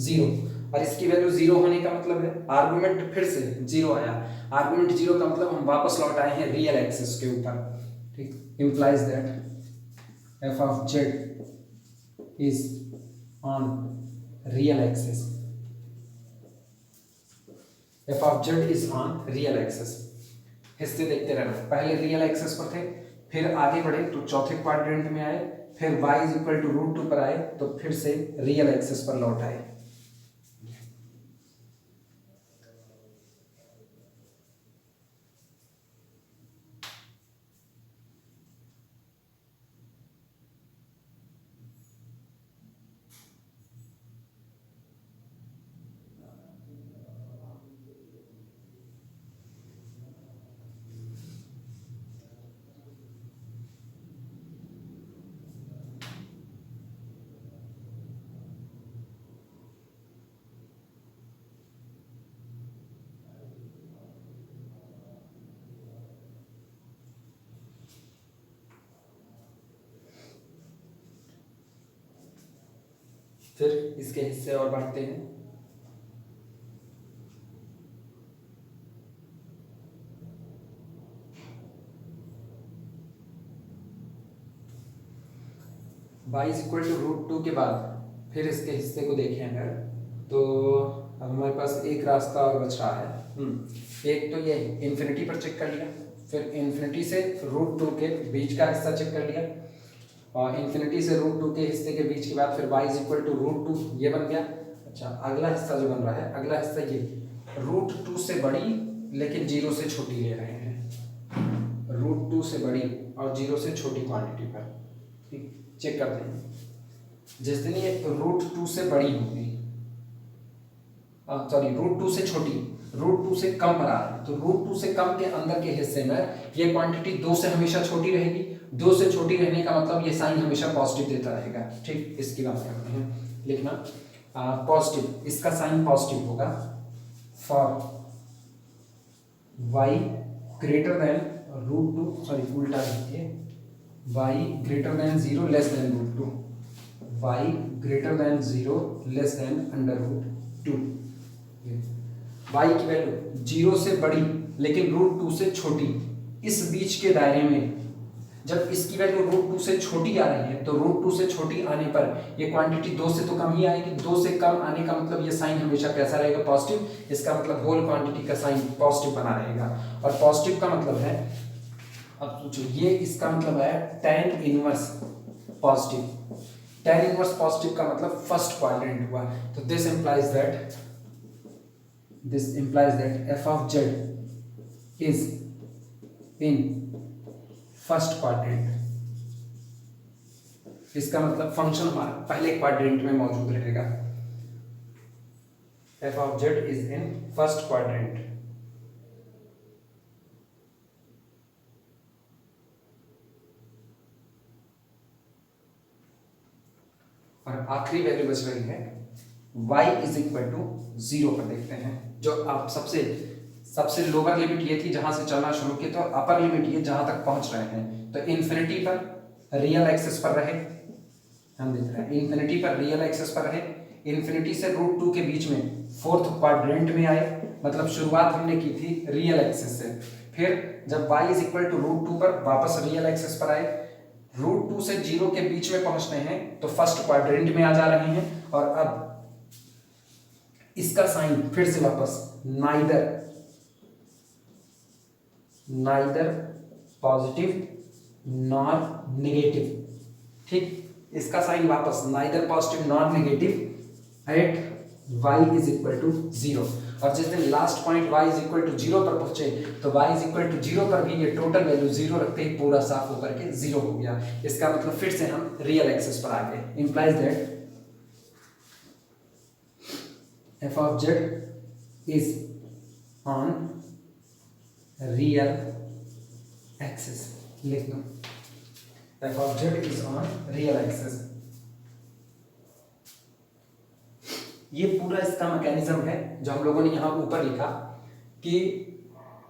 0। और इसकी वैल्यू 0 होने का मतलब है आर्गुमेंट फिर से 0 आया। आर्गुमेंट 0 का मतलब हम वापस लौट आए हैं रियल एक्सिस के ऊपर। ठीक, implies that F of z is on real axis. F of z is on real axis. हिस्से देखते रहना, पहले रियल एक्सिस पर थे, फिर आगे बढ़े तो चौथे क्वाड्रेंट में आए, फिर y इज इक्वल टू √2 पर आए तो फिर से रियल एक्सिस पर लौट आए। फिर इसके हिस्से और बढ़ते हैं। y इज इक्वल टू √2 के बाद फिर इसके हिस्से को देखें अगर तो अब हमारे पास एक रास्ता और बच रहा है। एक तो ये इन्फिनिटी पर चेक कर लिया, फिर इन्फिनिटी से √2 के बीच का हिस्सा चेक कर लिया, और इन्फिनिटी से √2 के हिस्से के बीच के बाद फिर y इज इक्वल टू √2 ये बन गया। अच्छा, अगला हिस्सा जो बन रहा है, अगला हिस्सा ये √2 से बड़ी लेकिन 0 से छोटी ले रहे हैं। √2 से बड़ी और 0 से छोटी क्वांटिटी पर ठीक चेक करते हैं। जिस दिन ये √2 से बड़ी होगी, सॉरी √2 से छोटी, √2 से कम पर आ रहा है, तो √2 से कम के अंदर के हिस्से में ये क्वांटिटी 2 से हमेशा छोटी रहेगी। 2 से छोटी रहने का मतलब ये साइन हमेशा पॉजिटिव देता रहेगा। ठीक, इसकी बात करते हैं। लिखना पॉजिटिव, इसका साइन पॉजिटिव होगा for y greater then √2, sorry उल्टा लिखिए, y greater then 0 less than √2, y greater then 0 less than √2। y की वैल्यू 0 से बड़ी लेकिन √2 से छोटी, इस बीच के दायरे में जब इसकी वैल्यू रूट 2 से छोटी आ रही है तो रूट 2 से छोटी आने पर ये क्वांटिटी 2 से तो कम ही आएगी, 2 से कम आने का मतलब ये साइन हमेशा कैसा रहेगा, पॉजिटिव, इसका मतलब होल क्वांटिटी का साइन पॉजिटिव बना रहेगा। और पॉजिटिव का मतलब है, अब सोचो ये इसका मतलब है tan inverse positive, tan inverse positive का मतलब फर्स्ट क्वाड्रेंट हुआ। तो this implies that f of z is in first quadrant. इसका मतलब फंक्शन हमारा पहले क्वाड्रेंट में मौजूद रहेगा। f of z is in first quadrant. और आखिरी वैल्यू बच रही है y इज इक्वल टू 0 पर। देखते हैं जो आप सबसे लोअर लिमिट ये थी जहां से चलना शुरू किया, तो अपर लिमिट ये जहां तक पहुंच रहे हैं। तो इन्फिनिटी पर रियल एक्सिस पर रहे, हम देख रहे हैं इन्फिनिटी पर रियल एक्सिस पर रहे, इन्फिनिटी से रूट 2 के बीच में फोर्थ क्वाड्रेंट में आए, मतलब शुरुआत हमने की थी रियल एक्सिस से। फिर जब y is equal to root 2 पर वापस रियल एक्सिस पर आए, रूट 2 से 0 के बीच में पहुंचते हैं तो फर्स्ट क्वाड्रेंट में आ जा रहे हैं। और अब इसका साइन फिर से वापस नाइदर पॉजिटिव नॉर नेगेटिव, ठीक, इसका साइन वापस neither positive nor negative at y is equal to 0। और जिस दिन last point y is equal to 0 पर पहुंचे तो y इज इक्वल टू 0 पर भी ये टोटल वैल्यू 0 रखते ही पूरा साफ होकर के 0 हो गया। इसका मतलब फिर से हम रियल एक्सिस पर आ गए। Implies that f of z is on real axis। लिख दो f of z is on real axis। ये पूरा इसका मैकेनिज्म है जो हम लोगों ने यहाँ ऊपर लिखा कि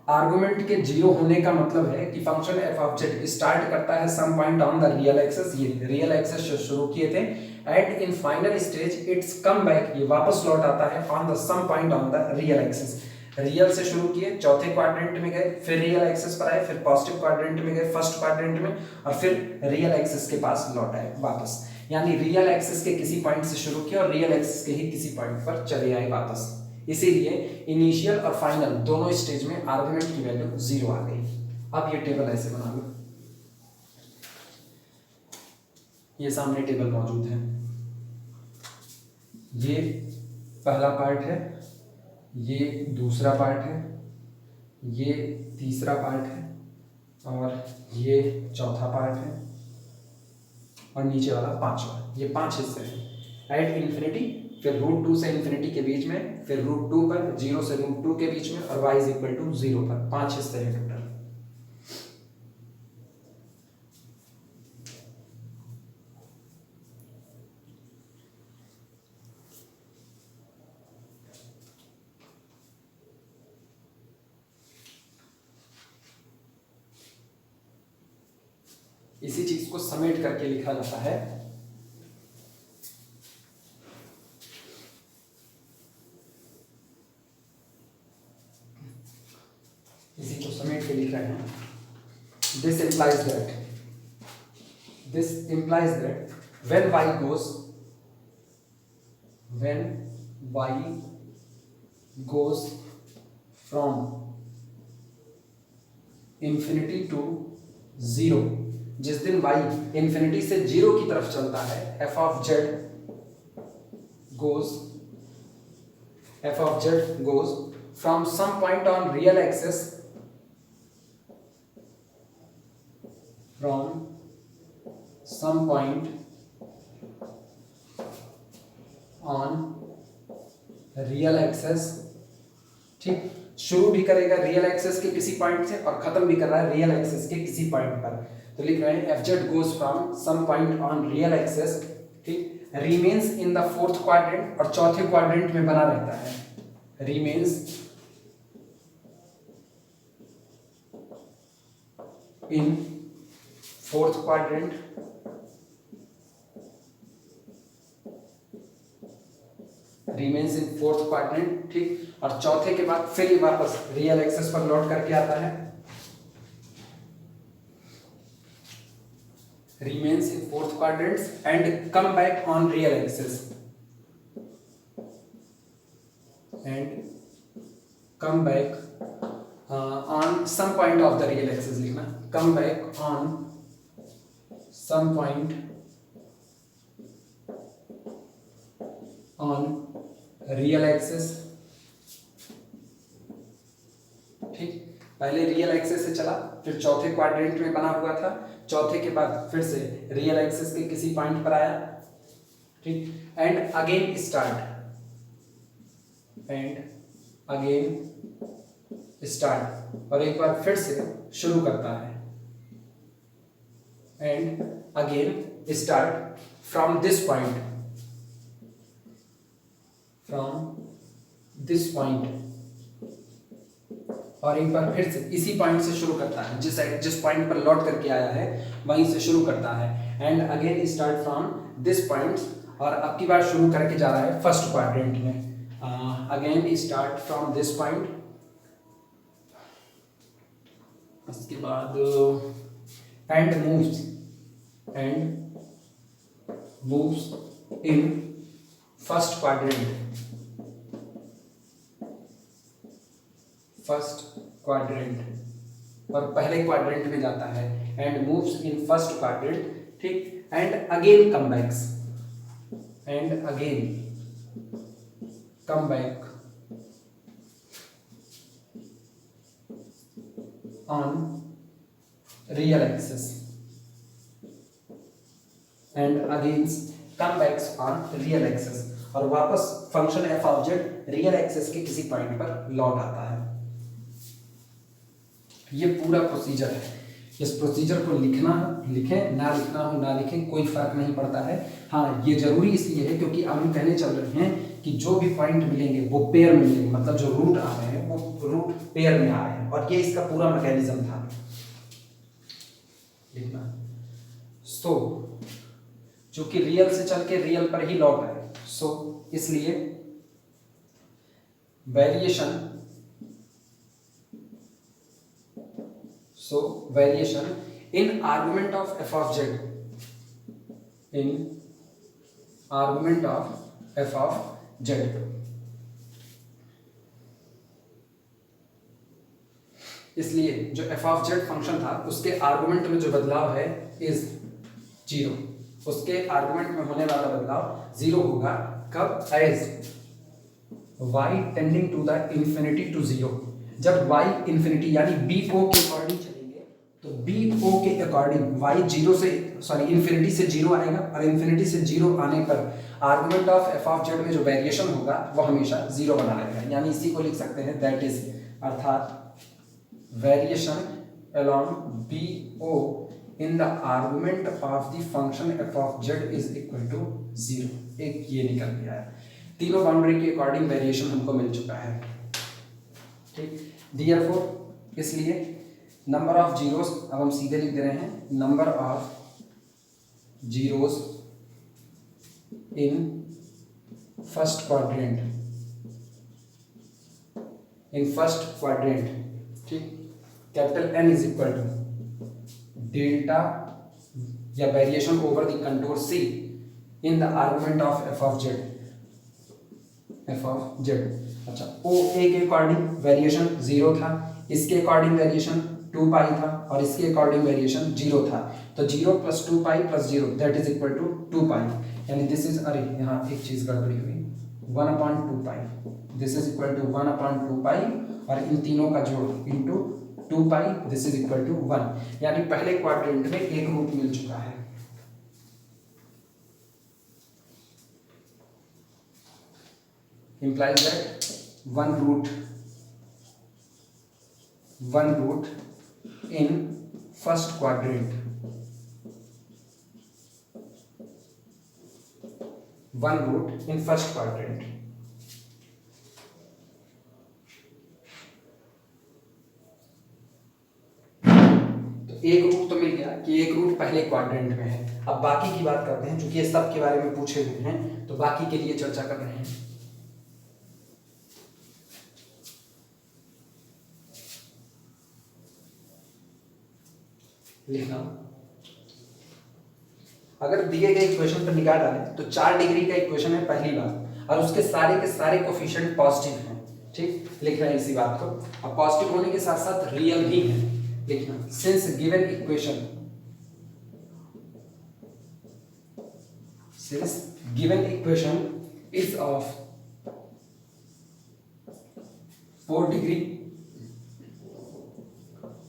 आर्गुमेंट के 0 होने का मतलब है कि function f of z start करता है some point on the real axis, ये रियल एक्सिस से शुरू किए थे, and in final stage it's come back, ये वापस लौट आता है on the some point on the real axis. Real से शुरू किए, चौथे क्वाड्रेंट में गए, फिर रियल एक्सिस पर आए, फिर पॉजिटिव क्वाड्रेंट में गए, फर्स्ट क्वाड्रेंट में, और फिर रियल एक्सिस के पास लौट आए वापस। यानी रियल एक्सिस के किसी पॉइंट से शुरू किया और रियल एक्सिस के ही किसी पॉइंट पर चले आए वापस। इसीलिए इनिशियल और फाइनल दोनों स्टेज में आर्गुमेंट की वैल्यू 0 आ गई। अब ये टेबल ऐसे बना लो, ये सामने टेबल मौजूद है, ये पहला पार्ट है, ये दूसरा पार्ट है, ये तीसरा पार्ट है, और ये चौथा पार्ट है, और नीचे वाला पांचवा। ये 5 हिस्से हैं। एट इन्फिनिटी, फिर रूट 2 से इन्फिनिटी के बीच में, फिर रूट 2 पर, 0 से रूट 2 के बीच में, और y इज इक्वल टू 0 पर। 5 हिस्से हैं टोटल। इसी चीज को समेट करके लिखा जाता है। इसी को समेट के लिख रहे हैं। This implies that when y goes from infinity to 0, जिस दिन y इंफिनिटी से 0 की तरफ चलता है, f of z goes from some point on real axis, from some point on real axis, ठीक, शुरू भी करेगा रियल एक्सिस के किसी पॉइंट से और खत्म भी कर रहा है रियल एक्सिस के किसी पॉइंट पर। तो लिख रहे हैं fz goes from some point on real axis, ठीक, remains in the fourth quadrant, और चौथे क्वाड्रेंट में बना रहता है, remains in fourth quadrant, remains in fourth quadrant, ठीक, और चौथे के बाद फिर ये वापस रियल एक्सिस पर लौट करके आता है। remains in fourth quadrant and come back on real axis and come back on some point of the real axis लिखना, come back on some point on real axis। ठीक, पहले रियल एक्सिस से चला, फिर चौथे क्वाड्रेंट में बना हुआ था, चौथे के बाद फिर से रियल एक्सिस के किसी पॉइंट पर आया। ठीक, एंड अगेन स्टार्ट और एक बार फिर से शुरू करता है and again start from this point और एक बार फिर से इसी पॉइंट से शुरू करता है, जिस पॉइंट पर लौट करके आया है वहीं से शुरू करता है and again start from this point और अब की बार शुरू करके जा रहा है फर्स्ट क्वाड्रेंट में। Again start from this point, उसके बाद and moves in first quadrant और पहले क्वाड्रेंट में जाता है and moves in first quadrant. ठीक, and again come back on real axis and again come back on real axis और वापस function f of z real axis के किसी पॉइंट पर लौट आता है। ये पूरा प्रोसीजर है। इस प्रोसीजर को लिखें ना लिखें कोई फर्क नहीं पड़ता है। हाँ, ये जरूरी इसलिए है क्योंकि अब हम कहने चल रहे हैं कि जो भी पॉइंट मिलेंगे वो पेयर में मिलेंगे, मतलब जो रूट आ रहे हैं वो रूट पेयर में आ रहे हैं और ये इसका पूरा मैकेनिज्म था लिखना। सो चूंकि रियल से चल के रियल पर ही लौट आए, सो इसलिए variation in argument of f of z इसलिए जो f of z फंक्शन था उसके आर्गुमेंट में जो बदलाव है इज 0, उसके आर्गुमेंट में होने वाला बदलाव 0 होगा। कब? As y tending to the infinity to 0, जब y इंफिनिटी यानी bo के अकॉर्डिंग चलेंगे तो bo के अकॉर्डिंग y इंफिनिटी से 0 आएगा और इंफिनिटी से 0 आने पर argument of f of z में जो वेरिएशन होगा वो हमेशा 0 बना रहेगा। यानी इसी को लिख सकते हैं दैट इज, अर्थात variation along bo in the argument of the function f of z is equal to 0। एक ये निकल गया है, तीनों बाउंड्री के अकॉर्डिंग वेरिएशन हमको मिल चुका है। ठीक, देयरफॉर इसलिए नंबर ऑफ जीरोस अब हम सीधे लिख दे रहे हैं, number of zeros in first quadrant. ठीक, capital N is equal to delta या variation over the contour C in the argument of f of z। अच्छा, OA के अकॉर्डिंग वेरिएशन 0 था, इसके अकॉर्डिंग वेरिएशन 2 पाई था और इसके अकॉर्डिंग वेरिएशन 0 था, तो 0 + 2 पाई + 0 दैट इज इक्वल टू 2 पाई। यानी दिस इज, अरे यहाँ एक चीज गड़बड़ी हुई, 1/2 pi, this is equal to 1/2 pi और इन तीनों का जोड़ into 2 pi, this is equal to 1। यानी पहले क्वाड्रेंट में एक रूट मिल चुका है। implies that one root in first quadrant, तो एक रूट तो मिल गया कि एक रूट पहले क्वाड्रेंट में है। अब बाकी की बात करते हैं, क्योंकि ये सब के बारे में पूछे हुए हैं तो बाकी के लिए चर्चा कर रहे हैं। लिखना अगर दिए गए इक्वेशन पर निगाह डालें तो 4 डिग्री का इक्वेशन है पहली बात, और उसके सारे के सारे कोफिशिएंट पॉजिटिव हैं। ठीक, लिख रहे हैं इसी बात को। अब पॉजिटिव होने के साथ साथ रियल भी है लिखना। Since given equation, since given equation is of 4 degree,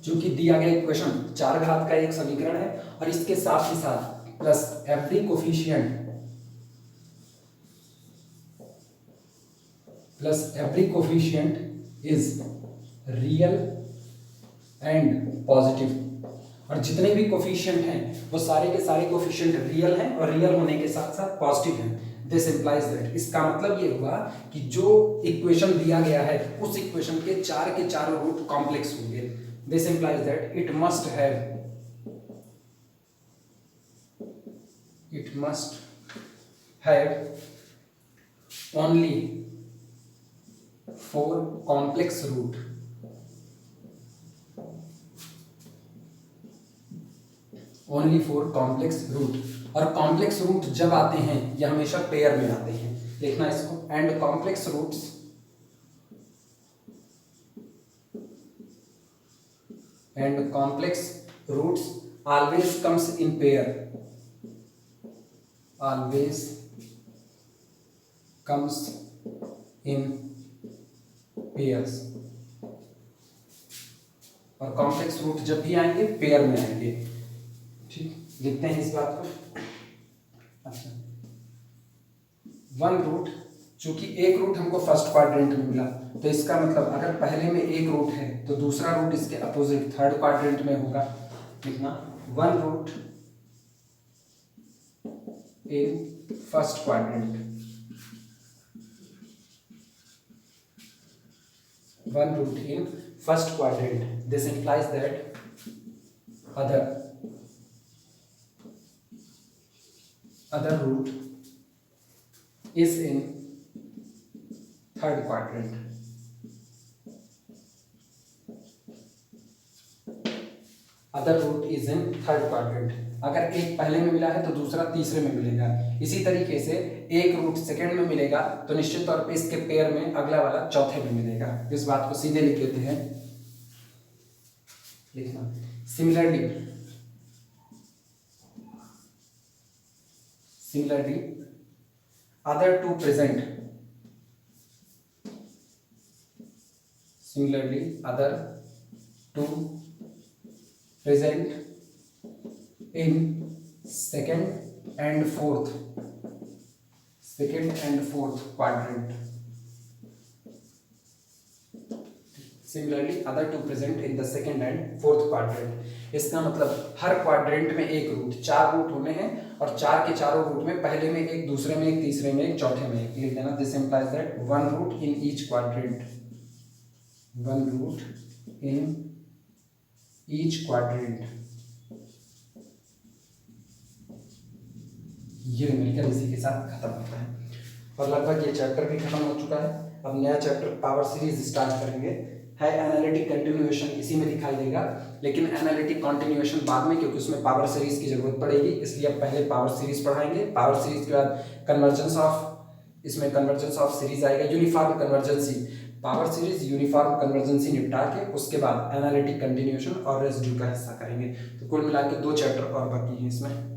चूंकि दिया गया इक्वेशन 4 घात का एक समीकरण है, और इसके साथ ही साथ plus every coefficient is real and positive, और जितने भी कोफिशिएंट हैं वो सारे के सारे कोफिशिएंट रियल हैं, और रियल होने के साथ साथ पॉजिटिव हैं। दिस इंप्लाइज दैट, इसका मतलब ये हुआ कि जो इक्वेशन दिया गया है उस इक्वेशन के चारों रूट कॉम्प्लेक्स होंगे। This implies that it must have only 4 complex root, only 4 complex root, और कॉम्प्लेक्स रूट जब आते हैं ये हमेशा पेयर में आते हैं, लिखना इसको। And complex roots always comes in pair, always comes in pairs, और कॉम्प्लेक्स रूट जब भी आएंगे पेयर में आएंगे। ठीक, लिखते हैं इस बात को। अच्छा, 1 रूट, चूंकि एक रूट हमको फर्स्ट क्वाड्रेंट में मिला, तो इसका मतलब अगर पहले में एक रूट है तो दूसरा रूट इसके अपोजिट थर्ड क्वाड्रेंट में होगा। लिखना 1 root in first quadrant, 1 root in first quadrant. This implies that other root is in third quadrant. Other root is in third quadrant. अगर एक पहले में मिला है तो दूसरा तीसरे में मिलेगा। इसी तरीके से एक रूट सेकंड में मिलेगा तो निश्चित तौर पे इसके पेयर में अगला वाला चौथे में मिलेगा। इस बात को सीधे लिख लेते हैं, लिखना similarly other two present in second and fourth quadrant. Similarly, other two present in the second and fourth quadrant. इसका मतलब हर क्वाड्रेंट में एक रूट, 4 रूट होने हैं, और 4 के चारों रूट में पहले में एक, दूसरे में एक, तीसरे में एक, चौथे में एक। लिख देना this implies that 1 root in each quadrant, 1 root in each quadrant. ये मिलकर इसी के साथ खत्म होता है, और लगभग ये चैप्टर भी खत्म हो चुका है। अब नया चैप्टर पावर सीरीज स्टार्ट करेंगे, है एनालिटिक कंटिन्यूएशन, इसी में दिखाई देगा, लेकिन एनालिटिक कंटिन्यूएशन बाद में, क्योंकि उसमें पावर सीरीज की जरूरत पड़ेगी, इसलिए अब पहले पावर सीरीज पढ़ाएंगे। पावर सीरीज के बाद कन्वर्जेंस ऑफ, इसमें कन्वर्जेंस ऑफ सीरीज आएगा, यूनिफॉर्म कन्वर्जेंसी। पावर सीरीज यूनिफॉर्म कन्वर्जेंसी निपटा के उसके बाद एनालिटिक कंटिन्यूएशन और रेसिड्यू का हिस्सा करेंगे। तो कुल मिला के 2 चैप्टर और बाकी हैं इसमें।